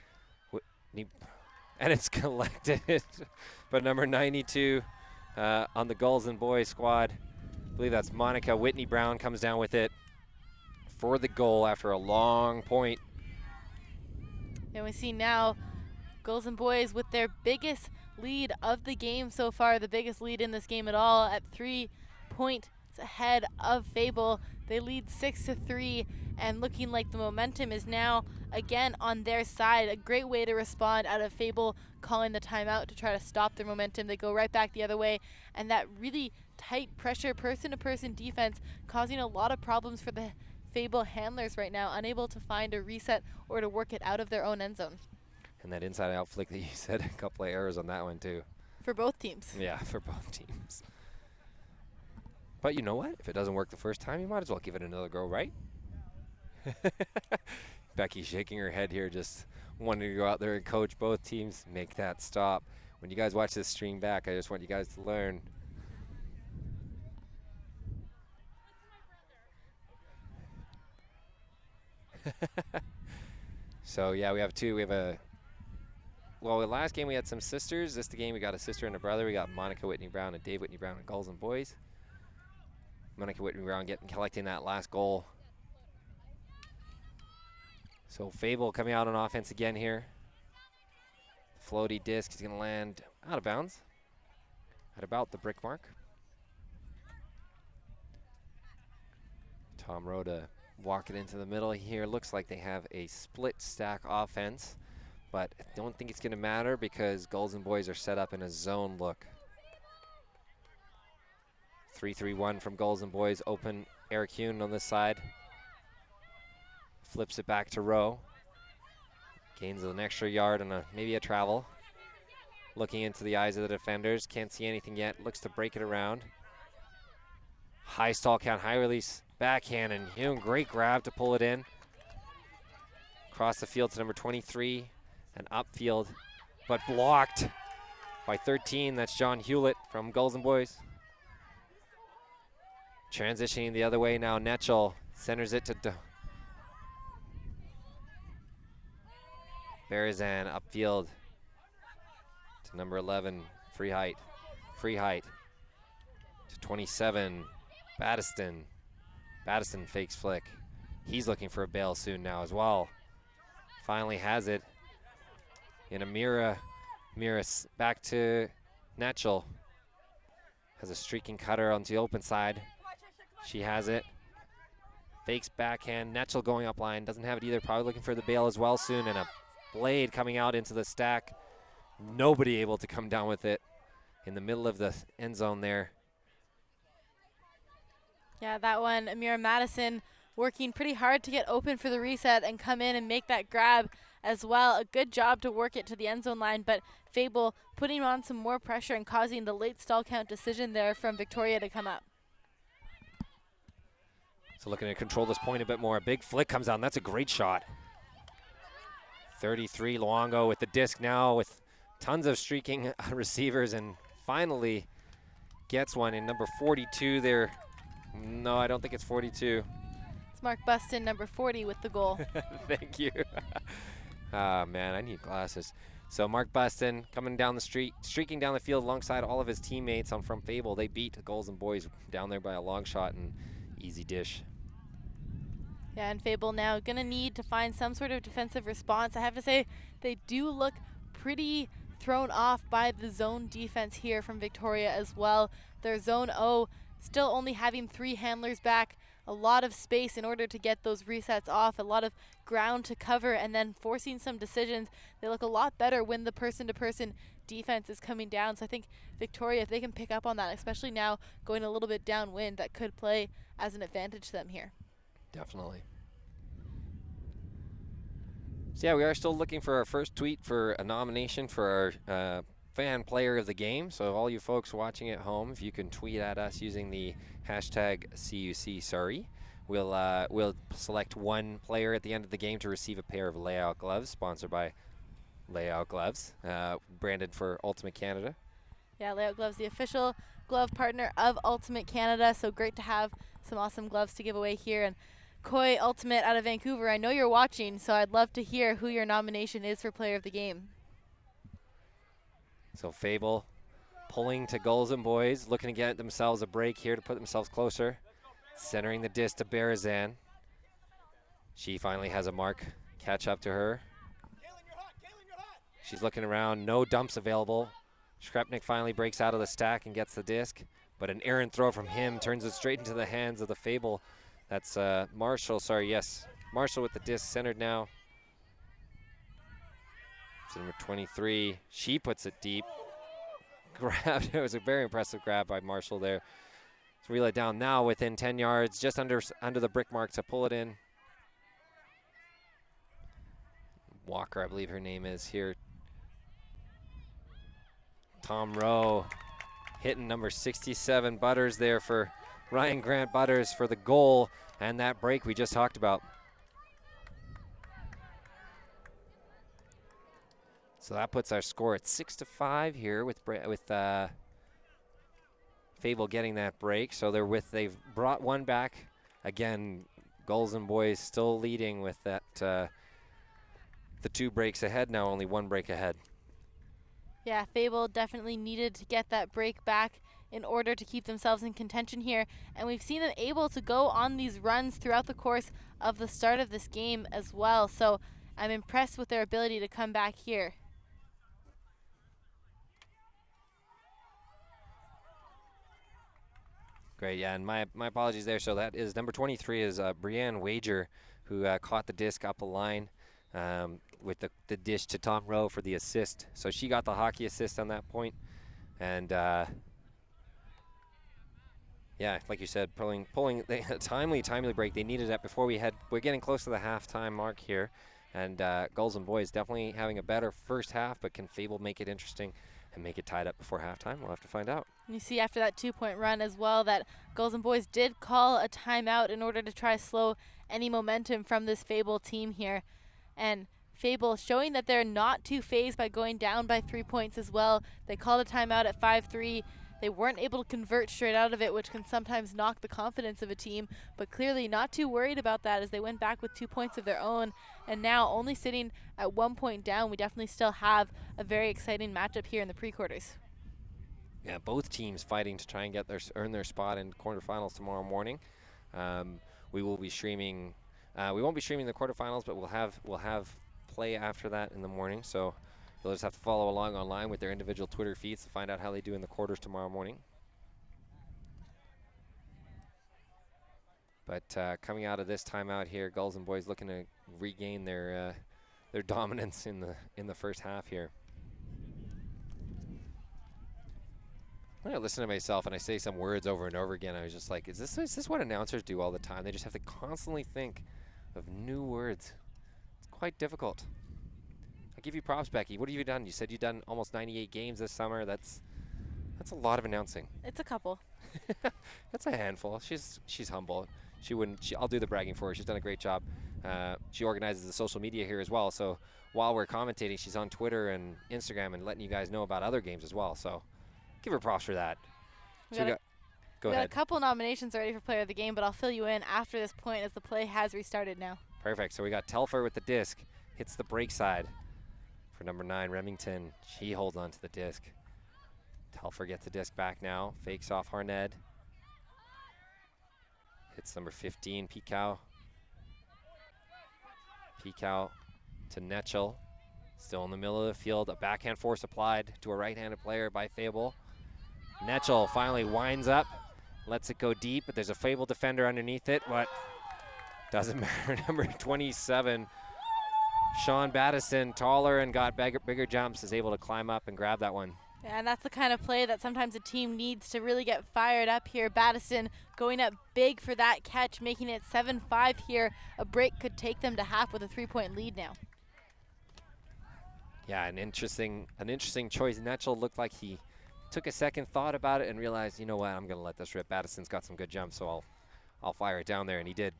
And it's collected. But number 92 on the Gulls and Buoys squad, I believe that's Monica Whitney Brown, comes down with it for the goal after a long point. And we see now Gulls and Buoys with their biggest lead of the game so far, the biggest lead in this game at all, at 3 points ahead of Fable. They lead 6-3, and looking like the momentum is now again on their side. A great way to respond out of Fable calling the timeout to try to stop their momentum. They go right back the other way, and that really tight pressure, person-to-person defense causing a lot of problems for the Fable handlers right now, unable to find a reset or to work it out of their own end zone. And that inside out flick that you said, a couple of errors on that one too. For both teams. Yeah, for both teams. But you know what? If it doesn't work the first time, you might as well give it another go, right? Becky shaking her head here, just wanting to go out there and coach both teams, make that stop. When you guys watch this stream back, I just want you guys to learn. So yeah, we have two. We have well, the last game we had some sisters. This the game we got a sister and a brother. We got Monica Whitney Brown and Dave Whitney Brown and Gulls and Buoys. Monica Whitney Brown collecting that last goal. So Fable coming out on offense again here. Floaty disc is going to land out of bounds at about the brick mark. Tom Rhoda walking into the middle here. Looks like they have a split stack offense, but I don't think it's going to matter because Gulls and Buoys are set up in a zone look. 3-3-1 from Gulls and Buoys. Open Eric Hune on this side. Flips it back to Rowe. Gains an extra yard and maybe a travel. Looking into the eyes of the defenders. Can't see anything yet. Looks to break it around. High stall count, high release, backhand, and Hune, great grab to pull it in. Across the field to number 23 and upfield, but blocked by 13. That's John Hewlett from Gulls and Buoys. Transitioning the other way now, Netchell centers it to Barazan upfield to number 11, free height to 27, Battiston. Battiston fakes flick. He's looking for a bail soon now as well. Finally has it in Amira. Amira back to Netchell. Has a streaking cutter onto the open side. She has it. Fakes backhand. Netchell going up line. Doesn't have it either. Probably looking for the bail as well soon. And a blade coming out into the stack. Nobody able to come down with it in the middle of the end zone there. Yeah, that one, Amira Madison working pretty hard to get open for the reset and come in and make that grab as well. A good job to work it to the end zone line, but Fable putting on some more pressure and causing the late stall count decision there from Victoria to come up. So looking to control this point a bit more. A big flick comes out. That's a great shot. 33, Luongo with the disc now with tons of streaking receivers and finally gets one in number 42 there. No, I don't think it's 42. It's Mark Buston, number 40, with the goal. Thank you. Ah, man, I need glasses. So Mark Buston coming down the street, streaking down the field alongside all of his teammates from Fable. They beat the Gulls and Buoys down there by a long shot and easy dish. Yeah, and Fable now going to need to find some sort of defensive response. I have to say, they do look pretty thrown off by the zone defense here from Victoria as well. Their zone O still only having 3 handlers back, a lot of space in order to get those resets off, a lot of ground to cover, and then forcing some decisions. They look a lot better when the person-to-person defense is coming down. So I think Victoria, if they can pick up on that, especially now going a little bit downwind, that could play as an advantage to them here. Definitely. So yeah, we are still looking for our first tweet for a nomination for our fan player of the game. So all you folks watching at home, if you can tweet at us using the hashtag CUC sorry, we'll select one player at the end of the game to receive a pair of Layout gloves, sponsored by Layout Gloves, branded for Ultimate Canada. Yeah, Layout Gloves, the official glove partner of Ultimate Canada. So great to have some awesome gloves to give away here. And Koi Ultimate out of Vancouver, I know you're watching, so I'd love to hear who your nomination is for player of the game. So Fable pulling to Gulls and Buoys, looking to get themselves a break here to put themselves closer. Centering the disc to Barazan. She finally has a mark catch up to her. She's looking around, no dumps available. Skrepnik finally breaks out of the stack and gets the disc, but an errant throw from him turns it straight into the hands of the Fable. That's Marshall, Marshall with the disc centered now. It's number 23. She puts it deep. Grabbed. It was a very impressive grab by Marshall there. To reel it down now within 10 yards, just under the brick mark to pull it in. Walker, I believe her name is here. Tom Rowe hitting number 67 Butters there for Ryan Grant Butters for the goal and that break we just talked about. So that puts our score at 6-5 here with Fable getting that break. So they've brought one back. Again, Gulls and Buoys still leading with that the 2 breaks ahead, now only 1 break ahead. Yeah, Fable definitely needed to get that break back in order to keep themselves in contention here. And we've seen them able to go on these runs throughout the course of the start of this game as well. So I'm impressed with their ability to come back here. Great, yeah, and my apologies there. So that is number 23 is Brianne Wager, who caught the disc up the line with the dish to Tom Rowe for the assist. So she got the hockey assist on that point. And yeah, like you said, pulling a timely break. They needed that before we're getting close to the halftime mark here. And Gulls and Buoys definitely having a better first half, but can Fable make it interesting and make it tied up before halftime? We'll have to find out. You see after that 2-point run as well that Gulls and Buoys did call a timeout in order to try to slow any momentum from this Fable team here. And Fable showing that they're not too phased by going down by 3 points as well. They called a timeout at 5-3. They weren't able to convert straight out of it, which can sometimes knock the confidence of a team, but clearly not too worried about that as they went back with 2 points of their own. And now only sitting at 1 point down, we definitely still have a very exciting matchup here in the pre-quarters. Yeah, both teams fighting to try and earn their spot in quarterfinals tomorrow morning. We will be streaming. We won't be streaming the quarterfinals, but we'll have play after that in the morning. So you'll just have to follow along online with their individual Twitter feeds to find out how they do in the quarters tomorrow morning. But coming out of this timeout here, Gulls and Buoys looking to regain their dominance in the first half here. When I listen to myself and I say some words over and over again, I was just like, is this what announcers do all the time? They just have to constantly think of new words. It's quite difficult. I'll give you props, Becky. What have you done? You said you've done almost 98 games this summer. That's a lot of announcing. It's a couple. That's a handful. She's humble. I'll do the bragging for her. She's done a great job. She organizes the social media here as well. So while we're commentating, she's on Twitter and Instagram and letting you guys know about other games as well. So give her props for that. Go ahead. We got a couple nominations already for Player of the Game, but I'll fill you in after this point as the play has restarted now. Perfect. So we got Telfer with the disc. Hits the break side for number 9, Remington. She holds on to the disc. Telfer gets the disc back now. Fakes off Harned. Hits number 15, Pekow. Pekow to Netchel. Still in the middle of the field. A backhand force applied to a right-handed player by Fable. Netchel finally winds up. Lets it go deep, but there's a Fable defender underneath it. But doesn't matter. Number 27, Sean Battison, taller and got bigger jumps, is able to climb up and grab that one. Yeah, and that's the kind of play that sometimes a team needs to really get fired up here. Battison going up big for that catch, making it 7-5 here. A break could take them to half with a 3-point lead now. Yeah, an interesting choice. Netchel looked like he took a second thought about it and realized, you know what, I'm going to let this rip. Battison's got some good jumps, so I'll fire it down there, and he did.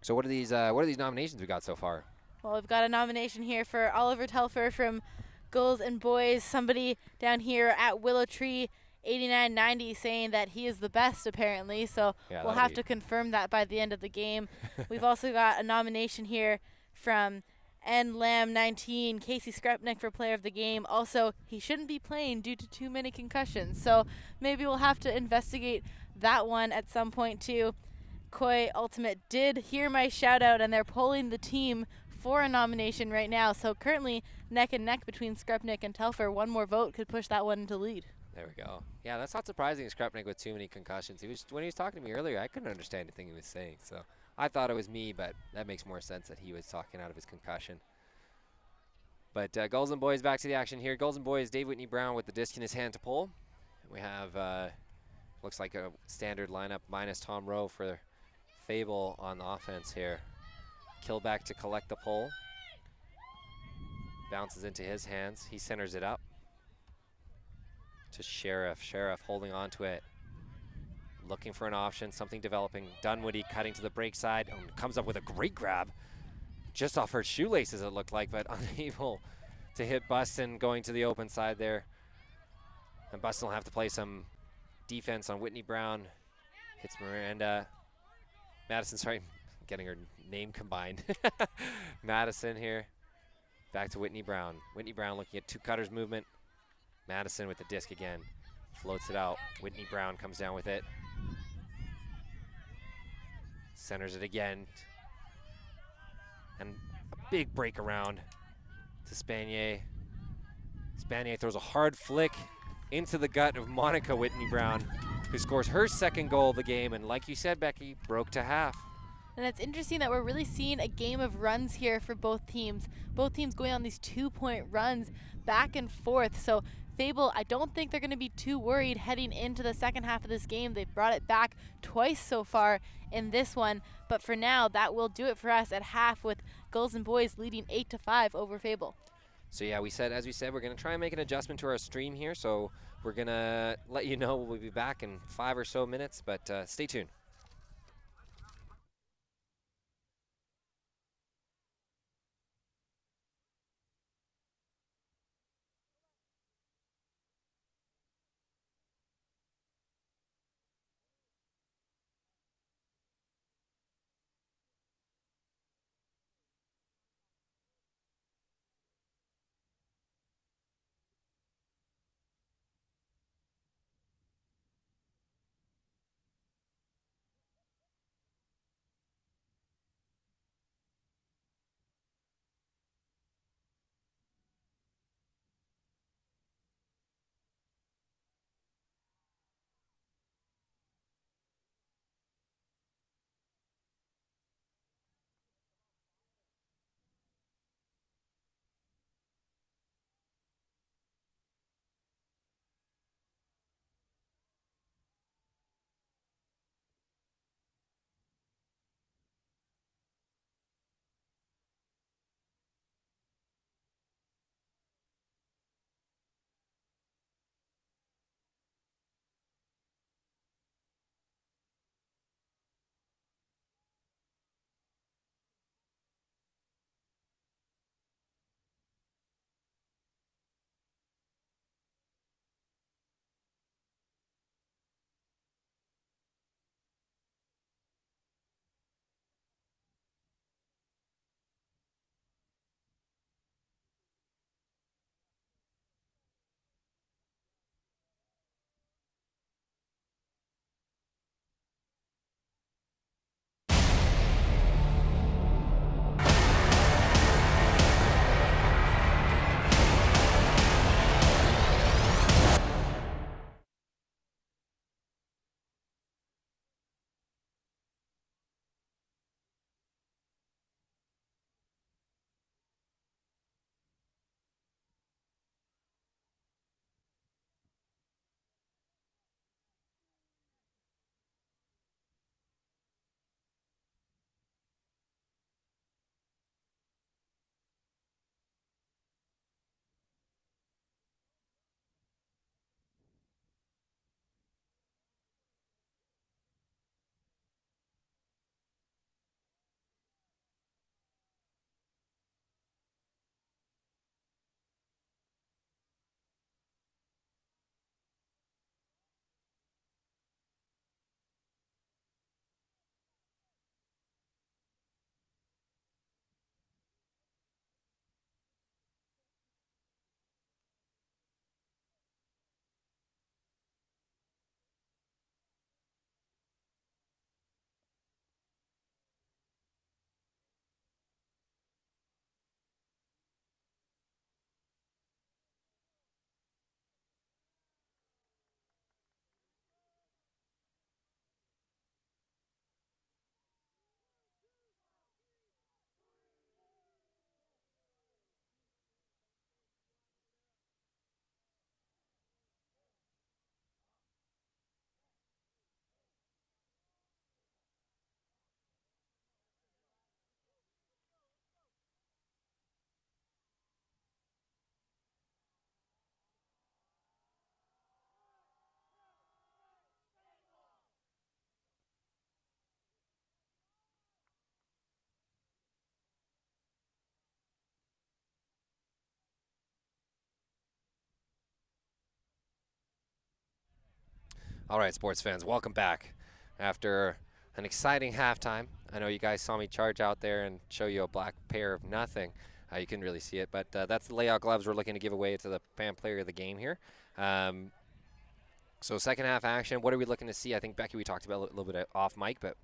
So what are these nominations we got so far? Well, we've got a nomination here for Oliver Telfer from Gulls and Buoys. Somebody down here at Willow Tree 8990 saying that he is the best, apparently. So yeah, we'll have to confirm that by the end of the game. We've also got a nomination here from Lam19, Casey Skrepnik for Player of the Game. Also, he shouldn't be playing due to too many concussions. So maybe we'll have to investigate that one at some point too. Koi Ultimate did hear my shout out, and they're polling the team for a nomination right now. So currently neck and neck between Skrepnik and Telfer. One more vote could push that one into lead. There we go. Yeah, that's not surprising, Skrepnik with too many concussions. When he was talking to me earlier, I couldn't understand anything he was saying. So I thought it was me, but that makes more sense that he was talking out of his concussion. But Gulls and Buoys back to the action here. Gulls and Buoys, Dave Whitney Brown with the disc in his hand to pull. We have, looks like a standard lineup minus Tom Rowe for Fable on the offense here. Killback to collect the pull. Bounces into his hands. He centers it up to Sheriff. Sheriff holding on to it. Looking for an option, something developing. Dunwoody cutting to the break side. Comes up with a great grab. Just off her shoelaces, it looked like, but unable to hit Buston going to the open side there. And Buston will have to play some defense on Whitney Brown. Hits Miranda. Madison, sorry, getting her name combined. Madison here. Back to Whitney Brown. Whitney Brown looking at two cutters movement. Madison with the disc again. Floats it out. Whitney Brown comes down with it. Centers it again. And a big break around to Spanier. Spanier throws a hard flick into the gut of Monica Whitney Brown, who scores her second goal of the game. And like you said, Becky, broke to half. And it's interesting that we're really seeing a game of runs here for both teams. Both teams going on these 2-point runs back and forth. So Fable, I don't think they're going to be too worried heading into the second half of this game. They've brought it back twice so far in this one. But for now, that will do it for us at half, with Gulls and Buoys leading 8-5 over Fable. So yeah, as we said, we're going to try and make an adjustment to our stream here. So we're going to let you know we'll be back in 5 or so minutes, but stay tuned. All right, sports fans, welcome back. After an exciting halftime, I know you guys saw me charge out there and show you a black pair of nothing. You couldn't really see it, but that's the layout gloves we're looking to give away to the fan player of the game here. So second half action, what are we looking to see? I think, Becky, we talked about a little bit off mic, but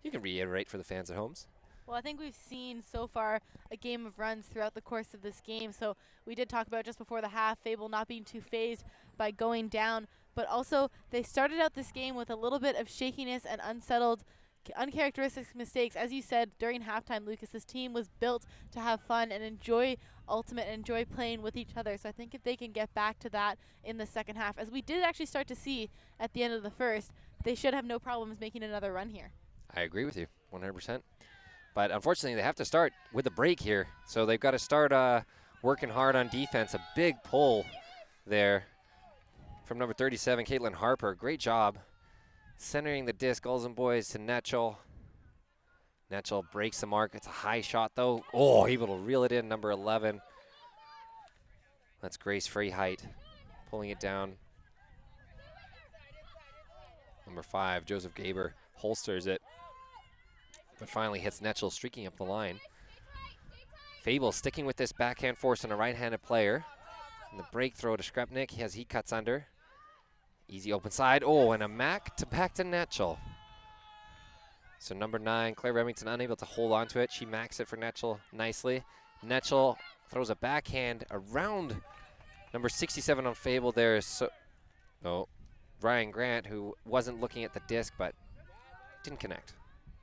you can reiterate for the fans at homes. Well, I think we've seen so far a game of runs throughout the course of this game. So we did talk about just before the half, Fable not being too phased by going down, but also they started out this game with a little bit of shakiness and uncharacteristic mistakes. As you said during halftime, Lucas, this team was built to have fun and enjoy Ultimate and enjoy playing with each other. So I think if they can get back to that in the second half, as we did actually start to see at the end of the first, they should have no problems making another run here. I agree with you 100%. But unfortunately, they have to start with a break here. So they've got to start working hard on defense. A big pull there from number 37, Caitlin Harper. Great job centering the disc. Gulls and Buoys to Netchell. Netchell breaks the mark. It's a high shot, though. Oh, able to reel it in, number 11. That's Grace Freyheit pulling it down. Number 5, Joseph Gaber holsters it, but finally hits Netchell, streaking up the line. Fable sticking with this backhand force on a right-handed player. And the break throw to Skrepnik as he cuts under. Easy open side. Oh, and a back to Netchell. So number 9, Claire Remington, unable to hold on to it. She macks it for Netchell nicely. Netchell throws a backhand around number 67 on Fable there. So, Ryan Grant, who wasn't looking at the disc, but didn't connect.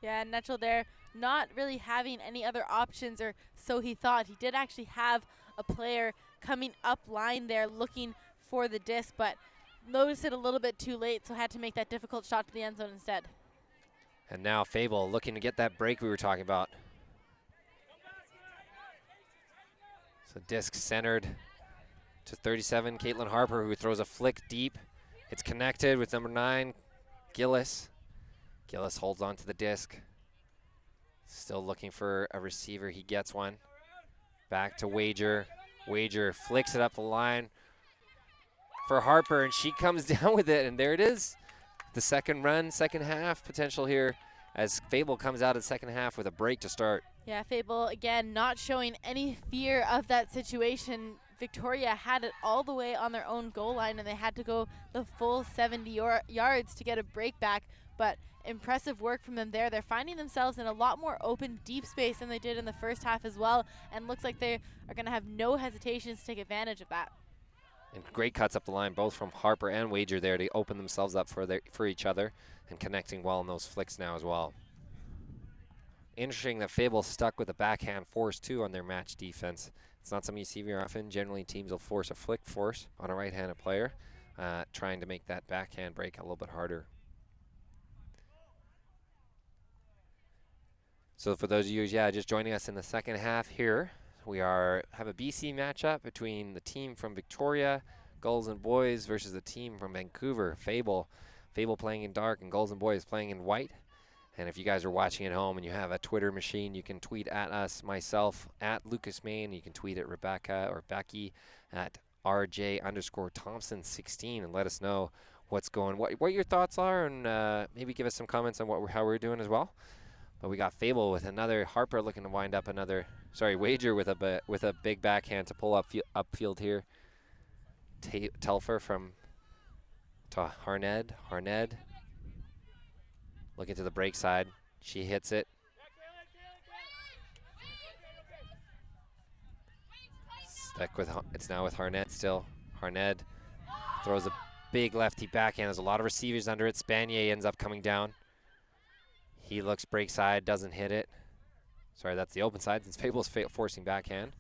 Yeah, Netchell there not really having any other options, or so he thought. He did actually have a player coming up line there looking for the disc, but noticed it a little bit too late, so had to make that difficult shot to the end zone instead. And now Fable looking to get that break we were talking about. So disc centered to 37, Caitlin Harper, who throws a flick deep. It's connected with number 9, Gillis. Gillis holds on to the disc. Still looking for a receiver. He gets one. Back to Wager. Wager flicks it up the line for Harper, and she comes down with it, and there it is. The second run, second half potential here as Fable comes out of the second half with a break to start. Yeah, Fable, again, not showing any fear of that situation. Victoria had it all the way on their own goal line, and they had to go the full 70 yards to get a break back, but impressive work from them there. They're finding themselves in a lot more open, deep space than they did in the first half as well, and looks like they are going to have no hesitations to take advantage of that. And great cuts up the line, both from Harper and Wager there to open themselves up for each other and connecting well in those flicks now as well. Interesting that Fable stuck with a backhand force too on their match defense. It's not something you see very often. Generally, teams will force a flick force on a right-handed player, trying to make that backhand break a little bit harder. So for those of you, just joining us in the second half here, we have a BC matchup between the team from Victoria, Gulls and Buoys, versus the team from Vancouver, Fable. Fable playing in dark and Gulls and Buoys playing in white. And if you guys are watching at home and you have a Twitter machine, you can tweet at us, myself, at Lucas Main. You can tweet at Rebecca or Becky at RJ_Thompson16 and let us know what's going, what your thoughts are, and maybe give us some comments on how we're doing as well. But we got Fable with another, Harper looking to wind up another, Wager with a big backhand to pull upfield here. Telfer to Harned. Looking to the break side. She hits it. It's now with Harned still. Harned throws a big lefty backhand. There's a lot of receivers under it. Spanier ends up coming down. He looks break side, doesn't hit it. Sorry, that's the open side since Fable's forcing backhand.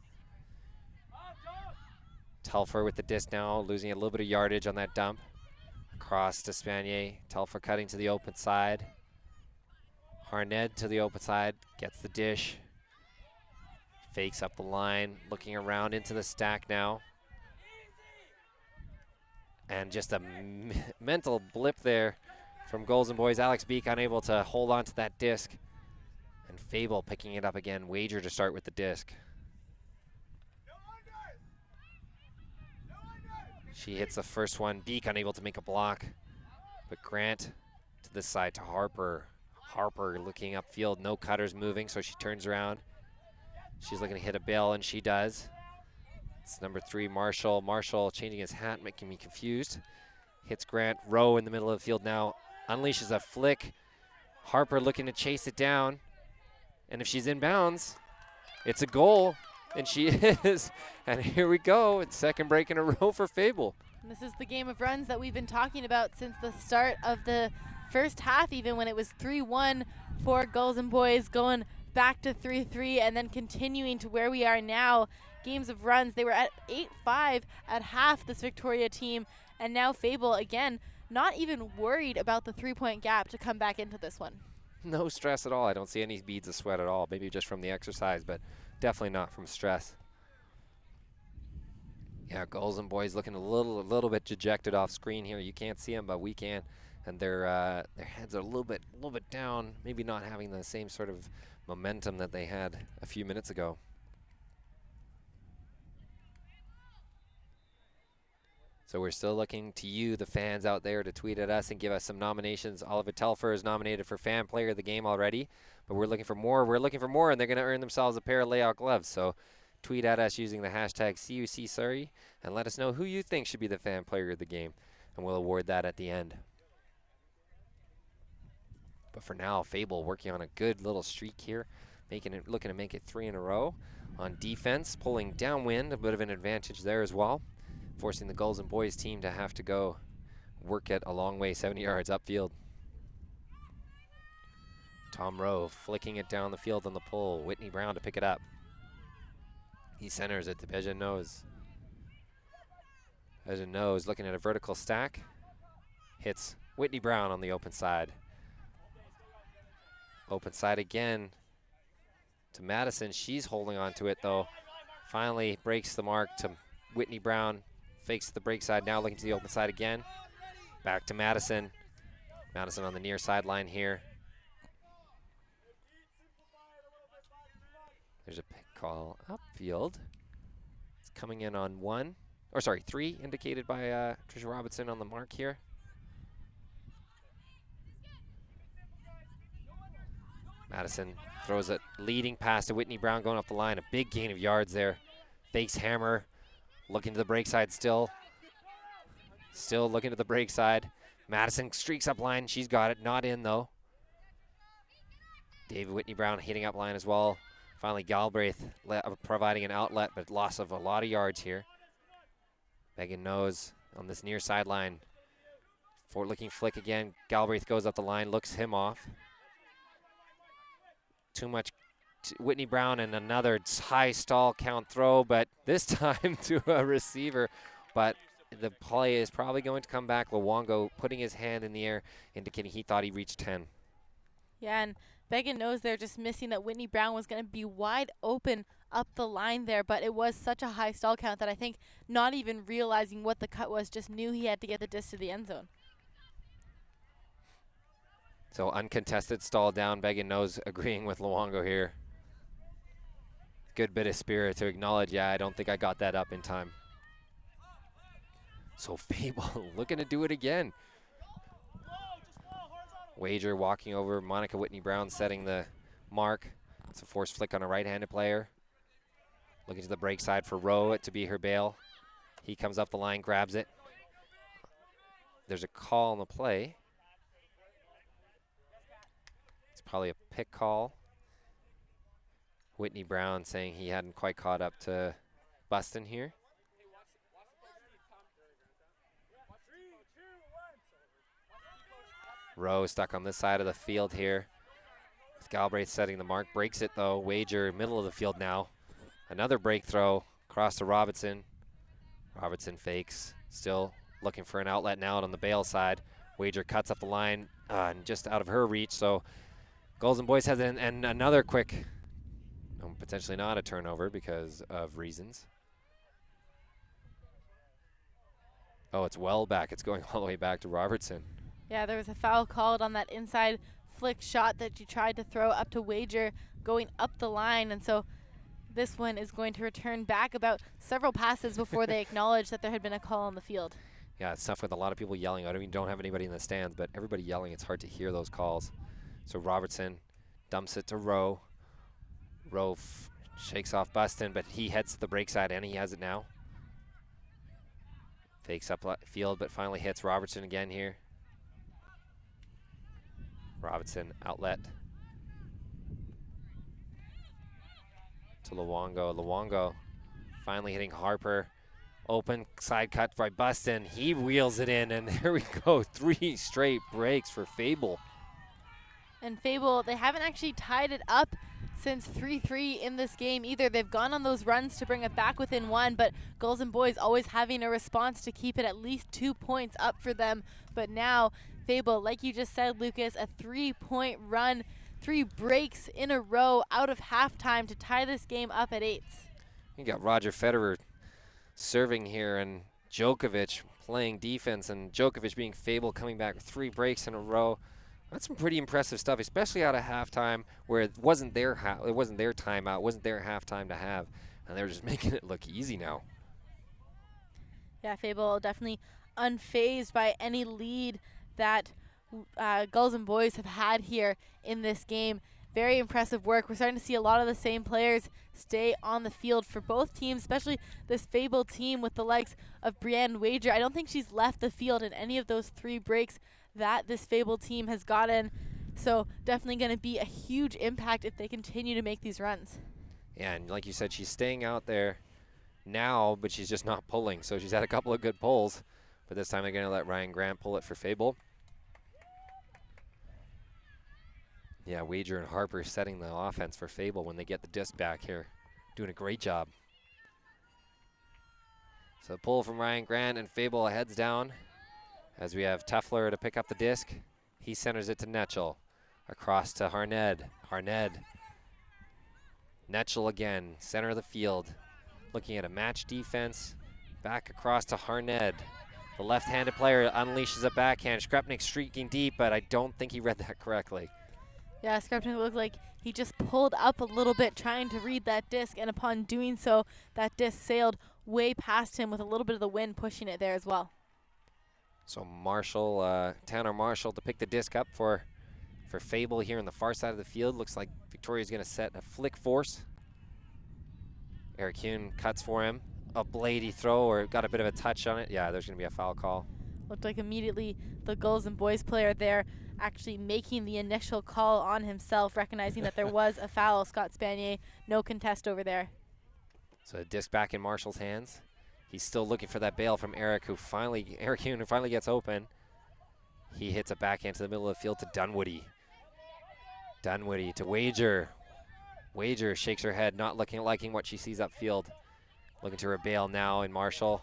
Telfer with the disc now, losing a little bit of yardage on that dump. Across to Spanier. Telfer cutting to the open side. Harned to the open side, gets the dish. Fakes up the line, looking around into the stack now. And just a mental blip there from Gulls and Buoys. Alex Beek unable to hold on to that disc. And Fable picking it up again. Wager to start with the disc. She hits the first one. Beek unable to make a block. But Grant to this side to Harper. Harper looking upfield, no cutters moving, so she turns around. She's looking to hit a bail, and she does. It's number 3, Marshall. Marshall changing his hat, making me confused. Hits Grant. Rowe in the middle of the field now. Unleashes a flick. Harper looking to chase it down. And if she's in bounds, it's a goal. And she is. And here we go. It's second break in a row for Fable. And this is the game of runs that we've been talking about since the start of the first half, even when it was 3-1 for Gulls and Buoys, going back to 3-3 and then continuing to where we are now. Games of runs, they were at 8-5 at half, this Victoria team, and now Fable, again, not even worried about the 3-point gap to come back into this one. No stress at all. I don't see any beads of sweat at all. Maybe just from the exercise, but definitely not from stress. Yeah, Gulls and Buoys looking a little bit dejected off screen here. You can't see them, but we can, and their heads are a little bit down. Maybe not having the same sort of momentum that they had a few minutes ago. So we're still looking to you, the fans out there, to tweet at us and give us some nominations. Oliver Telfer is nominated for Fan Player of the Game already, but we're looking for more. We're looking for more, and they're going to earn themselves a pair of layout gloves. So tweet at us using the hashtag CUC Surrey and let us know who you think should be the Fan Player of the Game, and we'll award that at the end. But for now, Fable working on a good little streak here, looking to make it 3 in a row. On defense, pulling downwind, a bit of an advantage there as well, forcing the Gulls and Buoys team to have to go work it a long way, 70 yards upfield. Tom Rowe flicking it down the field on the pull. Whitney Brown to pick it up. He centers it to Bejan Nose. Bejan Nose looking at a vertical stack. Hits Whitney Brown on the open side. Open side again to Madison. She's holding on to it though. Finally breaks the mark to Whitney Brown. Fakes the break side, now looking to the open side again. Back to Madison. Madison on the near sideline here. There's a pick call upfield. It's coming in on 3, indicated by Tricia Robinson on the mark here. Madison throws it leading pass to Whitney Brown going up the line. A big gain of yards there. Fakes hammer. Looking to the break side still. Still looking to the break side. Madison streaks up line. She's got it. Not in, though. David Whitney Brown hitting up line as well. Finally, Galbraith providing an outlet, but loss of a lot of yards here. Megan Nose on this near sideline. Forward-looking flick again. Galbraith goes up the line, looks him off. Too much. Whitney Brown and another high stall count throw, but this time to a receiver. But the play is probably going to come back. Luongo putting his hand in the air, indicating he thought he reached 10. Yeah, and Began knows they're just missing that Whitney Brown was going to be wide open up the line there, but it was such a high stall count that I think not even realizing what the cut was, just knew he had to get the disc to the end zone. So uncontested stall down. Began knows agreeing with Luongo here. Good bit of spirit to acknowledge, yeah, I don't think I got that up in time. So Fable looking to do it again. Wager walking over, Monica Whitney Brown setting the mark. It's a forced flick on a right-handed player. Looking to the break side for Rowe to be her bail. He comes up the line, grabs it. There's a call on the play. It's probably a pick call. Whitney Brown saying he hadn't quite caught up to Buston here. Rowe stuck on this side of the field here. With Galbraith setting the mark. Breaks it though. Wager middle of the field now. Another break throw across to Robertson. Robertson fakes. Still looking for an outlet now on the bail side. Wager cuts up the line and just out of her reach. So Gulls and Buoys has and another quick, potentially not a turnover because of reasons. Oh, it's well back. It's going all the way back to Robertson. Yeah, there was a foul called on that inside flick shot that you tried to throw up to Wager going up the line. And so this one is going to return back about several passes before they acknowledge that there had been a call on the field. Yeah, it's tough with a lot of people yelling. I don't have anybody in the stands, but everybody yelling, it's hard to hear those calls. So Robertson dumps it to Rowe. Rowe shakes off Buston, but he heads to the break side, and he has it now. Fakes up field, but finally hits Robertson again here. Robinson outlet to Luongo. Luongo finally hitting Harper. Open side cut by Buston. He wheels it in, and there we go. 3 straight breaks for Fable. And Fable, they haven't actually tied it up since 3-3 in this game either. They've gone on those runs to bring it back within 1, but Gulls and Buoys always having a response to keep it at least 2 points up for them. But now Fable, like you just said, Lucas, a 3-point run, 3 breaks in a row out of halftime to tie this game up at 8. You got Roger Federer serving here, and Djokovic playing defense, and Djokovic being Fable, coming back with 3 breaks in a row. That's some pretty impressive stuff, especially out of halftime, where it wasn't their timeout, it wasn't their halftime to have, and they're just making it look easy now. Yeah, Fable definitely unfazed by any lead that Gulls and Buoys have had here in this game. Very impressive work. We're starting to see a lot of the same players stay on the field for both teams, especially this Fable team with the likes of Brianne Wager. I don't think she's left the field in any of those 3 breaks that this Fable team has gotten. So definitely going to be a huge impact if they continue to make these runs. Yeah, and like you said, she's staying out there now, but she's just not pulling. So she's had a couple of good pulls, but this time they're going to let Ryan Grant pull it for Fable. Yeah, Wager and Harper setting the offense for Fable when they get the disc back here. Doing a great job. So pull from Ryan Grant, and Fable heads down as we have Teffler to pick up the disc. He centers it to Netchell. Across to Harned. Harned. Netchell again, center of the field. Looking at a match defense. Back across to Harned. The left-handed player unleashes a backhand. Skrepnik streaking deep, but I don't think he read that correctly. Yeah, Skrepnik looked like he just pulled up a little bit trying to read that disc, and upon doing so, that disc sailed way past him with a little bit of the wind pushing it there as well. So Marshall, Tanner Marshall to pick the disc up for Fable here on the far side of the field. Looks like Victoria's going to set a flick force. Eric Kuhn cuts for him. A bladey throw, or got a bit of a touch on it. Yeah, there's going to be a foul call. Looked like immediately the Gulls and Buoys player there actually making the initial call on himself, recognizing that there was a foul. Scott Spanier, no contest over there. So the disc back in Marshall's hands. He's still looking for that bail from Eric Kuhn, who finally gets open. He hits a backhand to the middle of the field to Dunwoody. Dunwoody to Wager. Wager shakes her head, not liking what she sees upfield. Looking to her bail now, and Marshall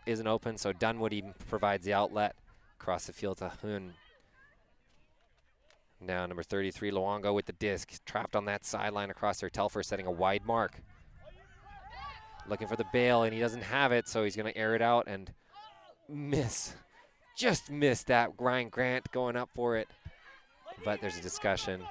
isn't open, so Dunwoody provides the outlet across the field to Hun. Now number 33, Luongo with the disc, trapped on that sideline across there. Telfer setting a wide mark. Looking for the bail, and he doesn't have it, so he's going to air it out and miss. Just missed that. Ryan Grant going up for it, but there's a discussion.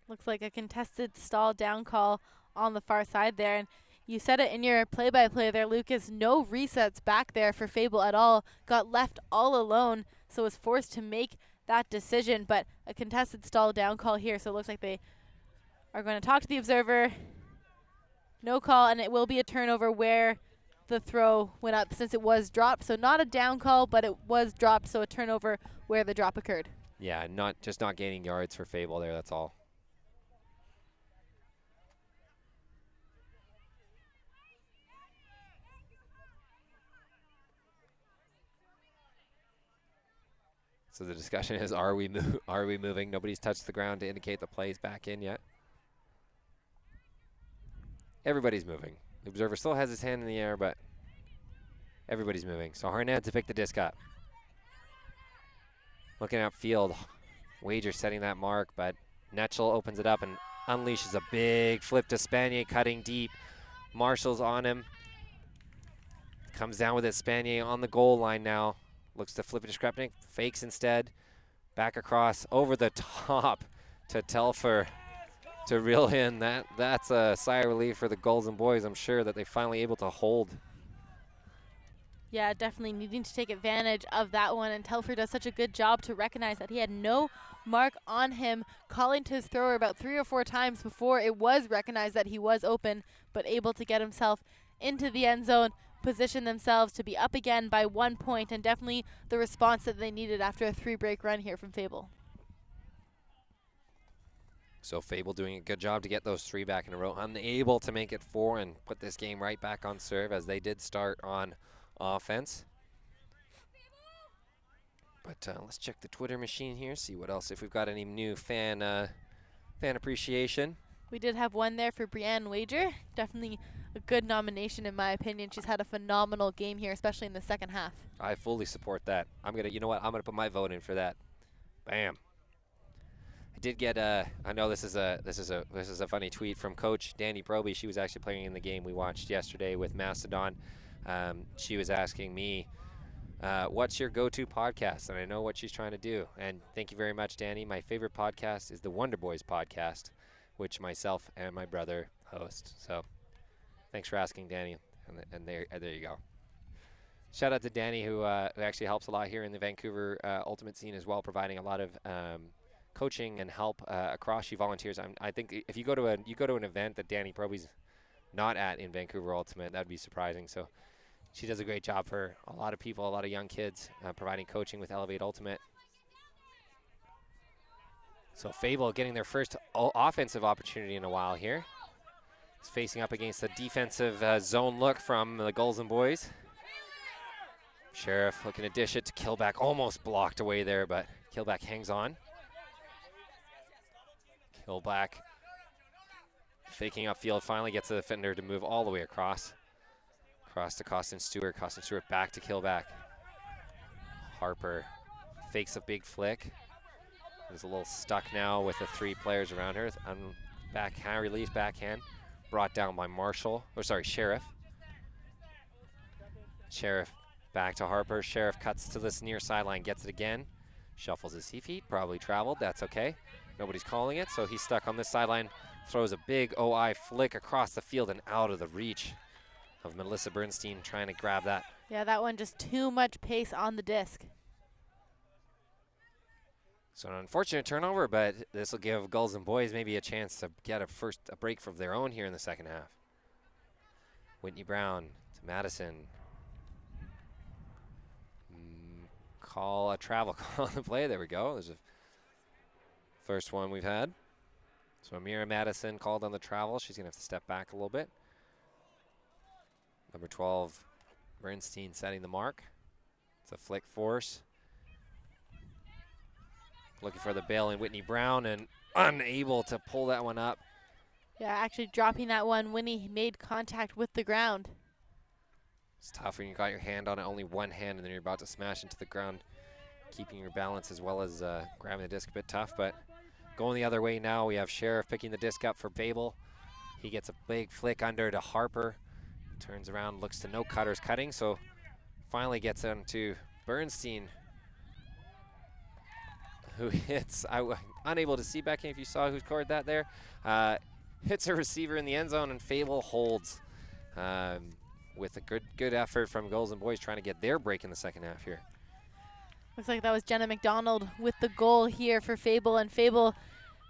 Looks like a contested stall down call on the far side there, and you said it in your play-by-play there, Lucas. No resets back there for Fable at all. Got left all alone, so was forced to make that decision, but a contested stall down call here, so it looks like they are going to talk to the observer. No call, and it will be a turnover where the throw went up since it was dropped. So not a down call, but it was dropped, so a turnover where the drop occurred. Yeah, not gaining yards for Fable there, that's all. So the discussion is, are we moving? Nobody's touched the ground to indicate the play's back in yet. Everybody's moving. The observer still has his hand in the air, but everybody's moving. So Harned to pick the disc up. Looking outfield, Wager setting that mark, but Netchell opens it up and unleashes a big flip to Spanier, cutting deep. Marshall's on him. Comes down with it, Spanier on the goal line now. Looks to flip it to Skrepnik, fakes instead. Back across, over the top to Telfer to reel in. That's a sigh of relief for the Gulls and Buoys. I'm sure that they finally able to hold Yeah, definitely needing to take advantage of that one. And Telfer does such a good job to recognize that he had no mark on him, calling to his thrower about 3 or 4 times before it was recognized that he was open, but able to get himself into the end zone, position themselves to be up again by 1 point, and definitely the response that they needed after a 3-break run here from Fable. So Fable doing a good job to get those 3 back in a row, unable to make it 4 and put this game right back on serve as they did start on offense. But let's check the Twitter machine here, see what else, if we've got any new fan appreciation. We did have one there for Brianne Wager. Definitely a good nomination in my opinion. She's had a phenomenal game here, especially in the second half. I fully support that. You know what, I'm gonna put my vote in for that. Bam. I did get I know this is a funny tweet from Coach Danny Proby. She was actually playing in the game we watched yesterday with Mastodon. She was asking me, what's your go-to podcast? And I know what she's trying to do. And thank you very much, Danny. My favorite podcast is the Buoys podcast, which myself and my brother host. So thanks for asking, Danny. And there you go. Shout out to Danny, who actually helps a lot here in the Vancouver Ultimate scene as well, providing a lot of coaching and help across. She volunteers. I think if you go to an event that Danny Proby's not at in Vancouver Ultimate, that'd be surprising. So she does a great job for a lot of people, a lot of young kids, providing coaching with Elevate Ultimate. So Fable getting their first offensive opportunity in a while here. It's facing up against a defensive zone look from the Gulls and Buoys. Sheriff looking to dish it to Killback, almost blocked away there, but Killback hangs on. Killback faking upfield, finally gets the defender to move all the way across. Across to Costin Stewart. Costin Stewart back to Killback. Harper fakes a big flick. Is a little stuck now with the 3 players around her. Backhand, release backhand. Brought down by Sheriff. Sheriff back to Harper. Sheriff cuts to this near sideline, gets it again. Shuffles his feet, probably traveled, that's okay. Nobody's calling it, so he's stuck on this sideline. Throws a big OI flick across the field and out of the reach of Melissa Bernstein trying to grab that. Yeah, that one just too much pace on the disc. So an unfortunate turnover, but this will give Gulls and Buoys maybe a chance to get a break of their own here in the second half. Whitney Brown to Madison. Call a travel call on the play. There we go. There's a first one we've had. So Amira Madison called on the travel. She's going to have to step back a little bit. Number 12, Bernstein setting the mark. It's a flick force. Looking for the bail in Whitney Brown and unable to pull that one up. Yeah, actually dropping that one when he made contact with the ground. It's tough when you got your hand on it, only one hand, and then you're about to smash into the ground. Keeping your balance as well as grabbing the disc, a bit tough, but going the other way now, we have Sheriff picking the disc up for Fable. He gets a big flick under to Harper. Turns around, looks to no cutters cutting, so finally gets to Bernstein, who hits, unable to see back in if you saw who scored that there. Hits a receiver in the end zone, and Fable holds with a good effort from Gulls and Buoys trying to get their break in the second half here. Looks like that was Jenna McDonald with the goal here for Fable, and Fable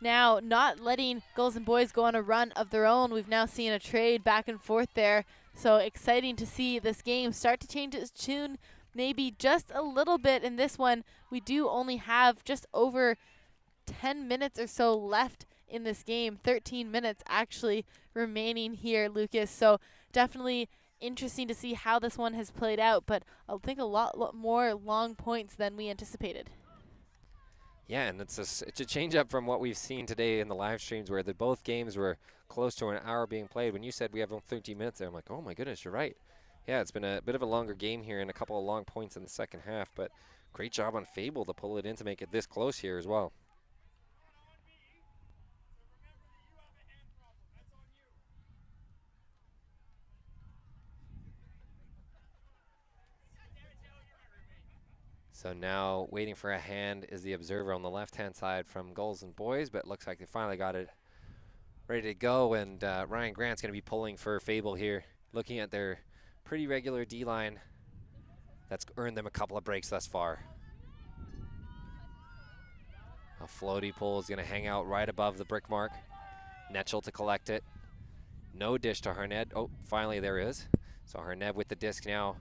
now not letting Gulls and Buoys go on a run of their own. We've now seen a trade back and forth there, so exciting to see this game start to change its tune maybe just a little bit. In this one, we do only have just over 10 minutes or so left in this game, 13 minutes actually remaining here, Lucas, so definitely interesting to see how this one has played out, but I think a lot more long points than we anticipated. Yeah, and it's a change up from what we've seen today in the live streams where both games were close to an hour being played. When you said we have 13 minutes there, I'm like, oh my goodness, you're right. Yeah, it's been a bit of a longer game here and a couple of long points in the second half, but great job on Fable to pull it in to make it this close here as well. So now waiting for a hand is the observer on the left-hand side from Gulls and Buoys, but it looks like they finally got it ready to go, and Ryan Grant's going to be pulling for Fable here. Looking at their pretty regular D-line That's earned them a couple of breaks thus far. A floaty pole is going to hang out right above the brick mark. Netchel to collect it. No dish to Harned. Oh, finally there is. So Harned with the disc now.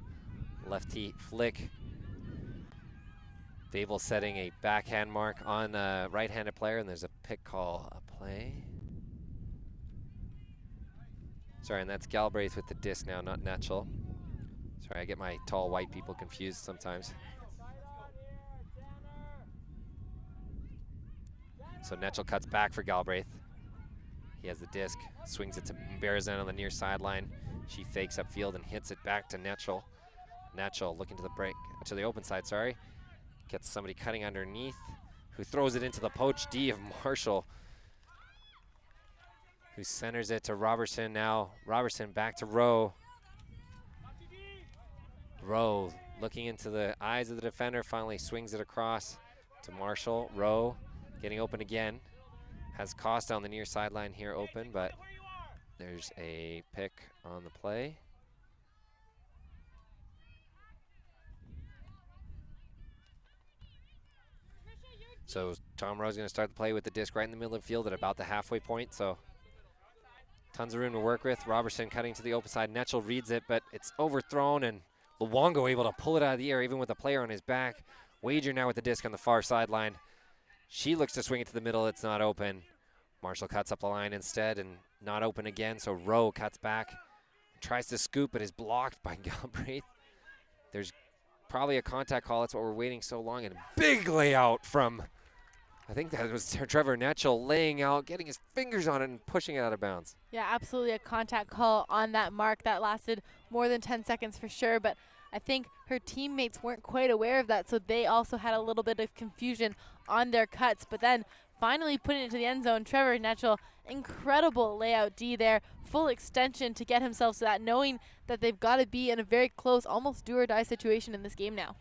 Lefty flick. Fable setting a backhand mark on a right-handed player, and there's a pick call, a play. Sorry, and that's Galbraith with the disc now, not Netchel. Sorry, I get my tall white people confused sometimes. So Netchel cuts back for Galbraith. He has the disc, swings it to Berzan on the near sideline. She fakes upfield and hits it back to Netchel. Netchel looking to the break, to the open side, sorry. Gets somebody cutting underneath, who throws it into the poach D of Marshall, who centers it to Robertson now. Robertson back to Rowe. Rowe looking into the eyes of the defender, finally swings it across to Marshall. Rowe getting open again. Has Costa on the near sideline here open, but there's a pick on the play. So Tom Rowe's going to start the play with the disc right in the middle of the field at about the halfway point. So tons of room to work with. Robertson cutting to the open side. Netchel reads it, but it's overthrown, and Luongo able to pull it out of the air even with a player on his back. Wager now with the disc on the far sideline. She looks to swing it to the middle. It's not open. Marshall cuts up the line instead and not open again. So Rowe cuts back, tries to scoop, but is blocked by Galbraith. There's probably a contact call. That's what we're waiting so long. And a big layout from, I think that was Trevor Netchel laying out, getting his fingers on it and pushing it out of bounds. Yeah, absolutely a contact call on that mark. That lasted more than 10 seconds for sure, but I think her teammates weren't quite aware of that, so they also had a little bit of confusion on their cuts. But then finally putting it to the end zone, Trevor Netchel, incredible layout D there, full extension to get himself to that, knowing that they've got to be in a very close, almost do-or-die situation in this game now.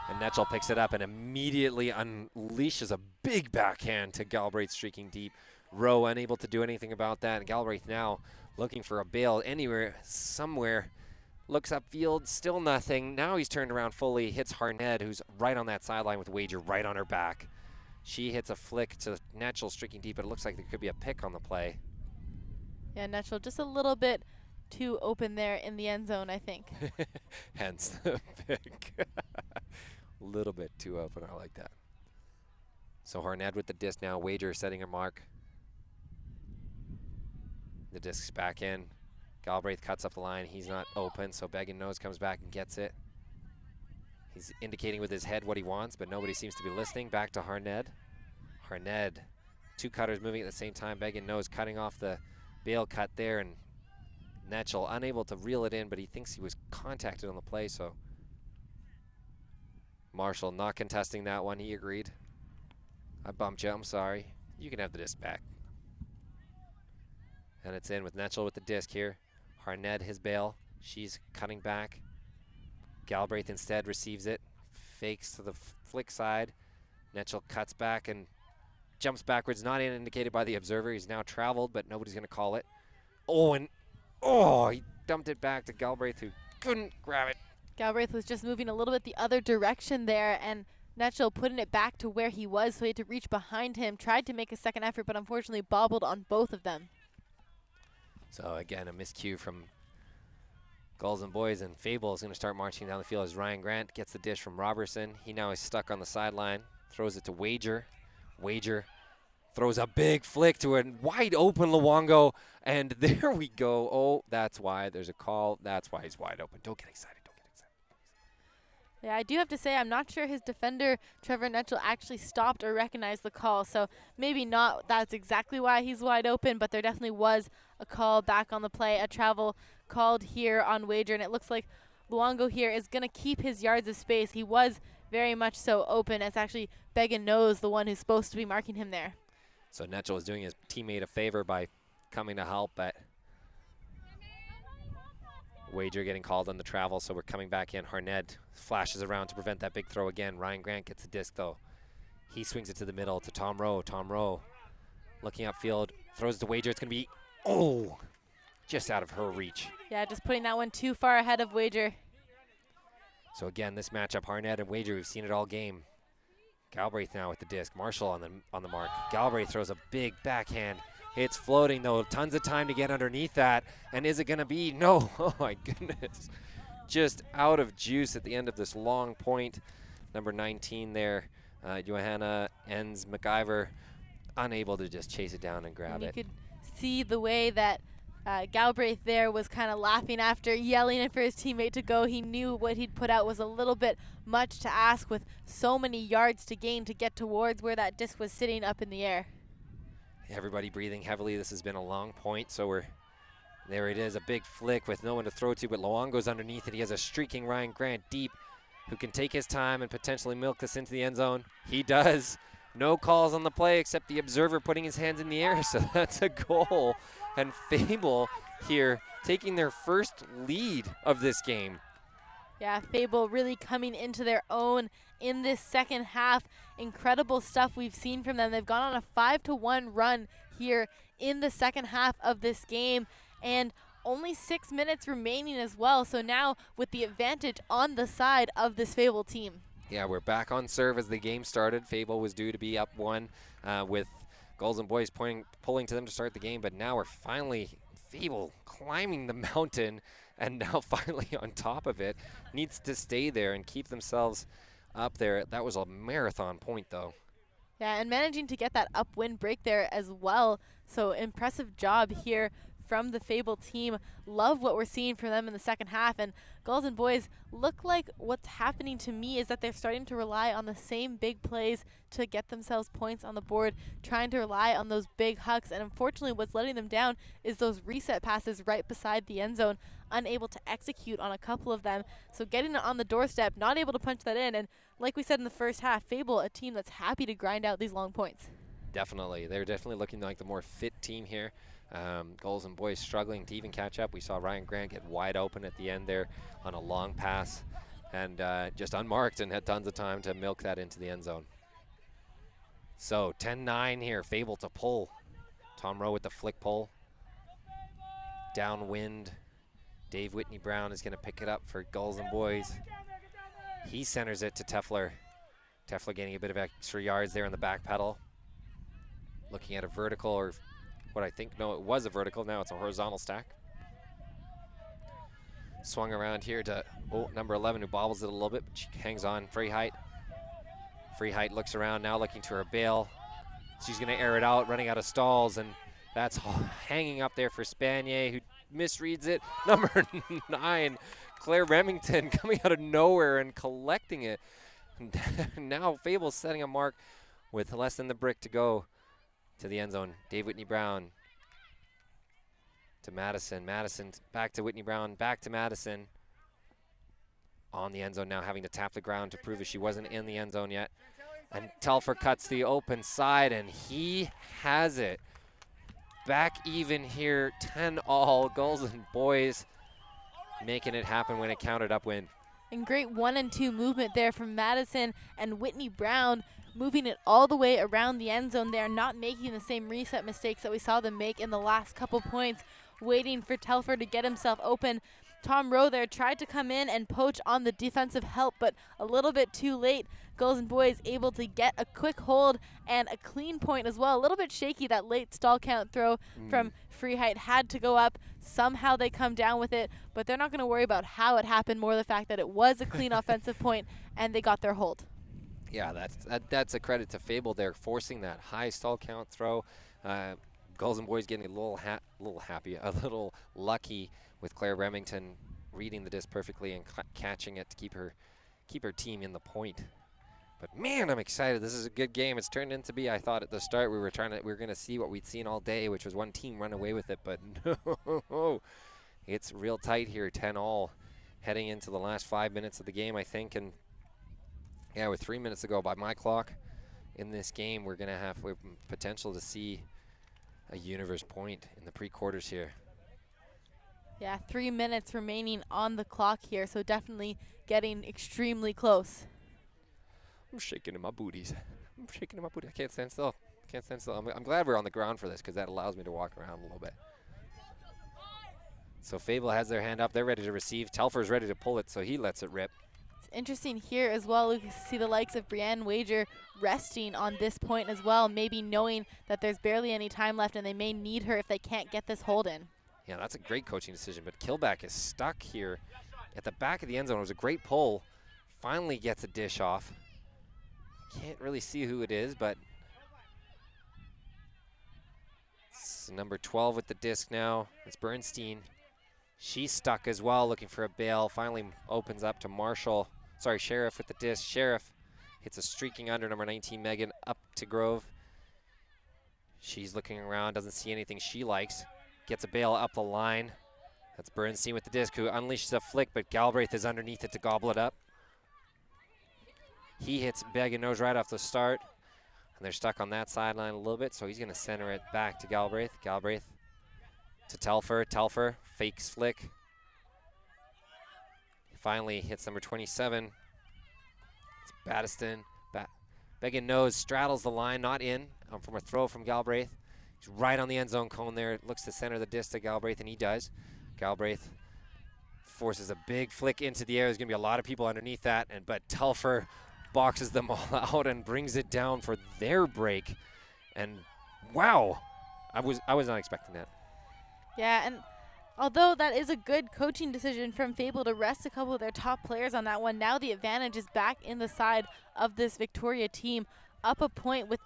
And Netchel picks it up and immediately unleashes a big backhand to Galbraith streaking deep. Rowe unable to do anything about that, and Galbraith now looking for a bail anywhere, somewhere. Looks upfield, still nothing. Now he's turned around fully, hits Harned, who's right on that sideline with Wager right on her back. She hits a flick to Netchel streaking deep, but it looks like there could be a pick on the play. Yeah, Netchel just a little bit too open there in the end zone, I think. Hence the pick. A little bit too open, I like that. So Harned with the disc now, Wager setting her mark. The disc's back in. Galbraith cuts up the line. He's not open, so Beggin Nose comes back and gets it. He's indicating with his head what he wants, but nobody seems to be listening. Back to Harned. Harned, two cutters moving at the same time. Beggin Nose cutting off the bail cut there, and Netchel unable to reel it in, but he thinks he was contacted on the play, so Marshall not contesting that one. He agreed. I bumped you. I'm sorry. You can have the disc back. And it's in with Netchel with the disc here. Harned, his bail. She's cutting back. Galbraith instead receives it. Fakes to the flick side. Netchel cuts back and jumps backwards. Not indicated by the observer. He's now traveled, but nobody's going to call it. Oh, and he dumped it back to Galbraith, who couldn't grab it. Galbraith was just moving a little bit the other direction there, and Netchel putting it back to where he was, so he had to reach behind him. Tried to make a second effort, but unfortunately bobbled on both of them. So again, a miscue from Gulls and Buoys, and Fable is going to start marching down the field as Ryan Grant gets the dish from Robertson. He now is stuck on the sideline, throws it to Wager. Wager throws a big flick to a wide open Luongo, and there we go. Oh, that's why there's a call. That's why he's wide open. Don't get excited. Yeah, I do have to say I'm not sure his defender, Trevor Netchel, actually stopped or recognized the call, so maybe not that's exactly why he's wide open, but there definitely was a call back on the play, a travel called here on Wager, and it looks like Luongo here is going to keep his yards of space. He was very much so open. It's actually Beggin Nose, the one who's supposed to be marking him there. So Netchel is doing his teammate a favor by coming to help, but Wager getting called on the travel, so we're coming back in. Harned flashes around to prevent that big throw again. Ryan Grant gets the disc, though. He swings it to the middle to Tom Rowe. Tom Rowe looking upfield, throws to Wager. It's going to be, just out of her reach. Yeah, just putting that one too far ahead of Wager. So again, this matchup, Harnett and Wager, we've seen it all game. Galbraith now with the disc. Marshall on the mark. Galbraith throws a big backhand. It's floating though. Tons of time to get underneath that. And is it going to be? No. Oh my goodness. Just out of juice at the end of this long point. Number 19 there, Johanna ends McIver, unable to just chase it down and grab it. You could see the way that Galbraith there was kind of laughing after, yelling for his teammate to go. He knew what he'd put out was a little bit much to ask with so many yards to gain to get towards where that disc was sitting up in the air. Everybody breathing heavily. This has been a long point, so there it is, a big flick with no one to throw to, but Luongo's underneath it. He has a streaking Ryan Grant deep who can take his time and potentially milk this into the end zone. He does. No calls on the play except the observer putting his hands in the air, so that's a goal. And Fable here taking their first lead of this game. Yeah, Fable really coming into their own in this second half. Incredible stuff we've seen from them. They've gone on a 5-1 run here in the second half of this game, and only 6 minutes remaining as well. So now with the advantage on the side of this Fable team. Yeah, we're back on serve as the game started. Fable was due to be up 1 with Gulls and Buoys pulling to them to start the game, but now we're finally Fable climbing the mountain and now finally on top of it. Needs to stay there and keep themselves up there. That was a marathon point though. Yeah, and managing to get that upwind break there as well. So impressive job here from the Fable team. Love what we're seeing from them in the second half. And Gulls and Buoys look like what's happening to me is that they're starting to rely on the same big plays to get themselves points on the board, trying to rely on those big hucks. And unfortunately, what's letting them down is those reset passes right beside the end zone, unable to execute on a couple of them. So getting it on the doorstep, not able to punch that in. And like we said in the first half, Fable, a team that's happy to grind out these long points. Definitely. They're definitely looking like the more fit team here. Gulls and Buoys struggling to even catch up. We saw Ryan Grant get wide open at the end there on a long pass and just unmarked and had tons of time to milk that into the end zone. So 10-9 here, Fable to pull. Tom Rowe with the flick pull. Downwind. Dave Whitney Brown is going to pick it up for Gulls and Buoys. He centers it to Tefler. Tefler getting a bit of extra yards there on the back pedal. Looking at a vertical, or what I think, no, it was a vertical. Now it's a horizontal stack. Swung around here to number 11, who bobbles it a little bit, but she hangs on. Free height. Free height looks around now, looking to her bail. She's going to air it out, running out of stalls, and that's hanging up there for Spanier, who misreads it. Number 9, Claire Remington, coming out of nowhere and collecting it. Now Fable's setting a mark with less than the brick to go to the end zone. Dave Whitney Brown to Madison. Madison back to Whitney Brown, back to Madison. On the end zone now, having to tap the ground to prove that she wasn't in the end zone yet. And Telfer cuts the open side, and he has it. Back even here, 10-all. Gulls and Buoys making it happen when it counted upwind. And great 1 and 2 movement there from Madison and Whitney Brown, moving it all the way around the end zone there, not making the same reset mistakes that we saw them make in the last couple points, waiting for Telfer to get himself open. Tom Rowe there tried to come in and poach on the defensive help, but a little bit too late. Gulls and Buoys able to get a quick hold and a clean point as well. A little bit shaky, that late stall count throw from Free Height had to go up. Somehow they come down with it, but they're not going to worry about how it happened, more the fact that it was a clean offensive point and they got their hold. Yeah, that's a credit to Fable. They're forcing that high stall count throw. Gulls and Buoys getting a little lucky with Claire Remington reading the disc perfectly and catching it to keep her team in the point. But man, I'm excited. This is a good game. It's turned into be, I thought at the start we were going to see what we'd seen all day, which was one team run away with it, but no. It's real tight here, 10-all, heading into the last 5 minutes of the game, I think. And yeah, with 3 minutes to go by my clock in this game, we're going to have potential to see a universe point in the pre-quarters here. Yeah, 3 minutes remaining on the clock here, so definitely getting extremely close. I'm shaking in my booties. I can't stand still. I'm glad we're on the ground for this because that allows me to walk around a little bit. So Fable has their hand up. They're ready to receive. Telfer's ready to pull it, so he lets it rip. It's interesting here as well. We can see the likes of Brienne Wager resting on this point as well, maybe knowing that there's barely any time left and they may need her if they can't get this hold in. Yeah, that's a great coaching decision, but Killback is stuck here at the back of the end zone. It was a great pull. Finally gets a dish off. Can't really see who it is, but it's number 12 with the disc now. It's Bernstein. She's stuck as well, looking for a bail. Finally opens up to Marshall. Sorry, Sheriff with the disc. Sheriff hits a streaking under, number 19, Megan, up to Grove. She's looking around, doesn't see anything she likes. Gets a bail up the line. That's Bernstein with the disc, who unleashes a flick, but Galbraith is underneath it to gobble it up. He hits Megan nose right off the start, and they're stuck on that sideline a little bit, so he's going to center it back to Galbraith. Galbraith to Telfer. Telfer fakes flick. Finally hits number 27. It's Battiston. Megan nose straddles the line, not in, from a throw from Galbraith. He's right on the end zone cone there. Looks to center the disc to Galbraith, and he does. Galbraith forces a big flick into the air. There's going to be a lot of people underneath that, but Telfer boxes them all out and brings it down for their break. And wow, I was not expecting that. Yeah, and although that is a good coaching decision from Fable to rest a couple of their top players on that one, now the advantage is back in the side of this Victoria team, up a point with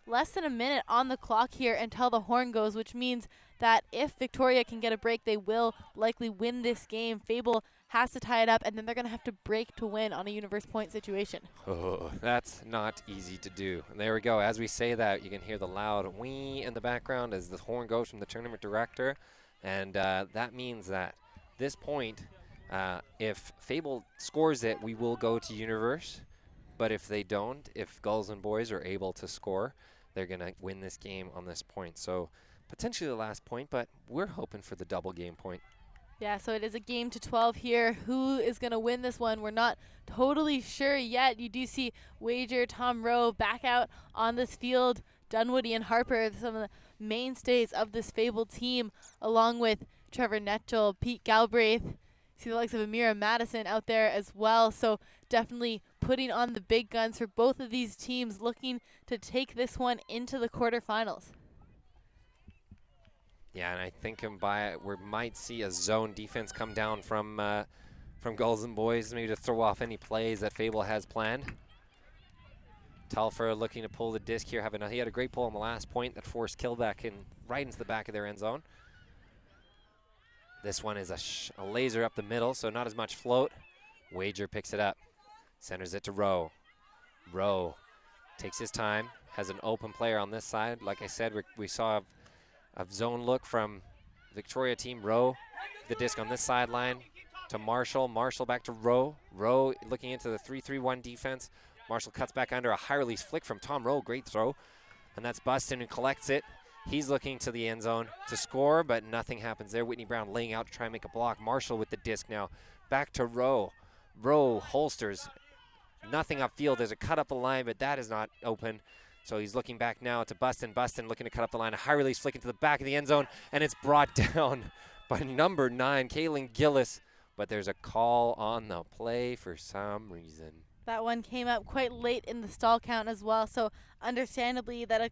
less than a minute on the clock here until the horn goes, which means that if Victoria can get a break, they will likely win this game. Fable has to tie it up, and then they're going to have to break to win on a universe point situation. Oh, that's not easy to do. And there we go. As we say that, you can hear the loud wee in the background as the horn goes from the tournament director. And that means that this point, if Fable scores it, we will go to universe. But if they don't, if Gulls and Buoys are able to score, they're going to win this game on this point. So potentially the last point, but we're hoping for the double game point. Yeah, so it is a game to 12 here. Who is going to win this one? We're not totally sure yet. You do see Wager, Tom Rowe back out on this field. Dunwoody and Harper, some of the mainstays of this Fable team, along with Trevor Netchell, Pete Galbraith. See the likes of Amira Madison out there as well. So definitely putting on the big guns for both of these teams, looking to take this one into the quarterfinals. Yeah, and I think we might see a zone defense come down from Gulls and Buoys, maybe to throw off any plays that Fable has planned. Telfer looking to pull the disc here. He had a great pull on the last point that forced Killback right into the back of their end zone. This one is a laser up the middle, so not as much float. Wager picks it up, centers it to Rowe. Rowe takes his time, has an open player on this side. Like I said, we saw a zone look from Victoria team. Rowe, the disc on this sideline to Marshall. Marshall back to Rowe. Rowe looking into the 3-3-1 defense. Marshall cuts back under a high release flick from Tom Rowe. Great throw. And that's Buston who collects it. He's looking to the end zone to score, but nothing happens there. Whitney Brown laying out to try and make a block. Marshall with the disc now. Back to Rowe. Rowe holsters. Nothing upfield. There's a cut up the line, but that is not open. So he's looking back now to Buston. Buston looking to cut up the line. A high release flick into the back of the end zone, and it's brought down by number 9, Kaylin Gillis. But there's a call on the play for some reason. That one came up quite late in the stall count as well, so understandably that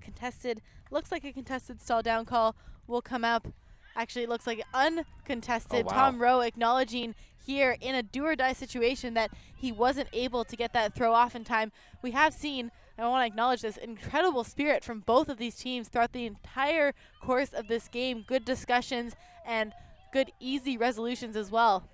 looks like a contested stall down call will come up. Actually, it looks like uncontested. Oh, wow. Tom Rowe acknowledging here in a do-or-die situation that he wasn't able to get that throw off in time. We have seen, and I want to acknowledge this, incredible spirit from both of these teams throughout the entire course of this game. Good discussions and good, easy resolutions as well.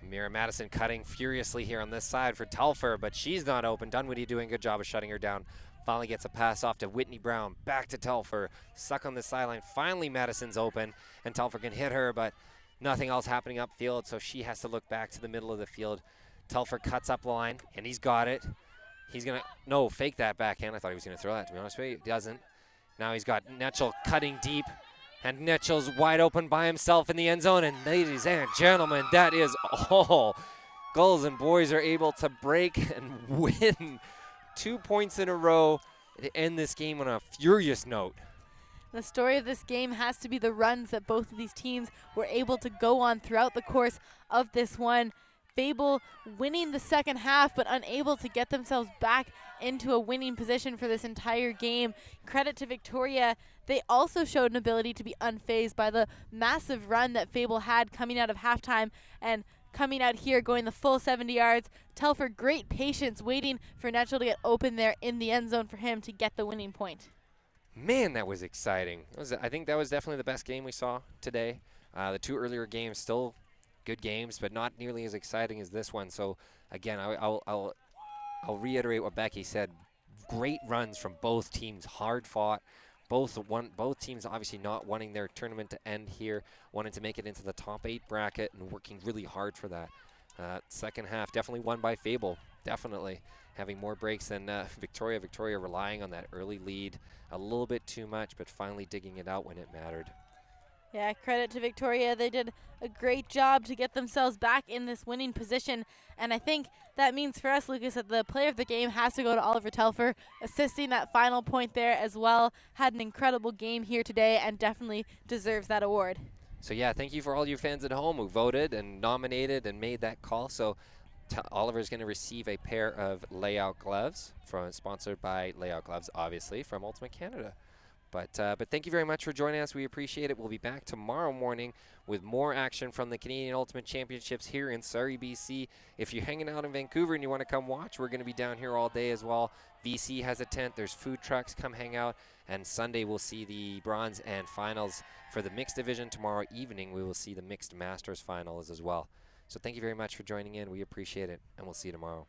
Amira Madison cutting furiously here on this side for Telfer, but she's not open. Dunwoody doing a good job of shutting her down. Finally gets a pass off to Whitney Brown. Back to Telfer. Stuck on the sideline. Finally Madison's open, and Telfer can hit her, but nothing else happening upfield, so she has to look back to the middle of the field. Telfer cuts up the line, and he's got it. He's going to, fake that backhand. I thought he was going to throw that, to be honest with you. He doesn't. Now he's got Netchell cutting deep. And Netchell's wide open by himself in the end zone. And ladies and gentlemen, that is all. Gulls and Buoys are able to break and win 2 points in a row to end this game on a furious note. The story of this game has to be the runs that both of these teams were able to go on throughout the course of this one. Fable winning the second half, but unable to get themselves back into a winning position for this entire game. Credit to Victoria. They also showed an ability to be unfazed by the massive run that Fable had coming out of halftime and coming out here going the full 70 yards. Telfer, great patience waiting for Netchell to get open there in the end zone for him to get the winning point. Man, that was exciting. I think that was definitely the best game we saw today. The two earlier games still good games, but not nearly as exciting as this one. So again, I'll reiterate what Becky said. Great runs from both teams, hard fought. Both teams obviously not wanting their tournament to end here, wanting to make it into the top 8 bracket and working really hard for that. Second half definitely won by Fable, definitely having more breaks than Victoria. Victoria relying on that early lead a little bit too much, but finally digging it out when it mattered. Yeah, credit to Victoria. They did a great job to get themselves back in this winning position. And I think that means for us, Lucas, that the player of the game has to go to Oliver Telfer, assisting that final point there as well. Had an incredible game here today and definitely deserves that award. So yeah, thank you for all you fans at home who voted and nominated and made that call. So Oliver's going to receive a pair of layout gloves, sponsored by Layout Gloves, obviously, from Ultimate Canada. But thank you very much for joining us. We appreciate it. We'll be back tomorrow morning with more action from the Canadian Ultimate Championships here in Surrey, BC. If you're hanging out in Vancouver and you want to come watch, we're going to be down here all day as well. VC has a tent. There's food trucks. Come hang out. And Sunday we'll see the bronze and finals for the mixed division. Tomorrow evening we will see the mixed masters finals as well. So thank you very much for joining in. We appreciate it, and we'll see you tomorrow.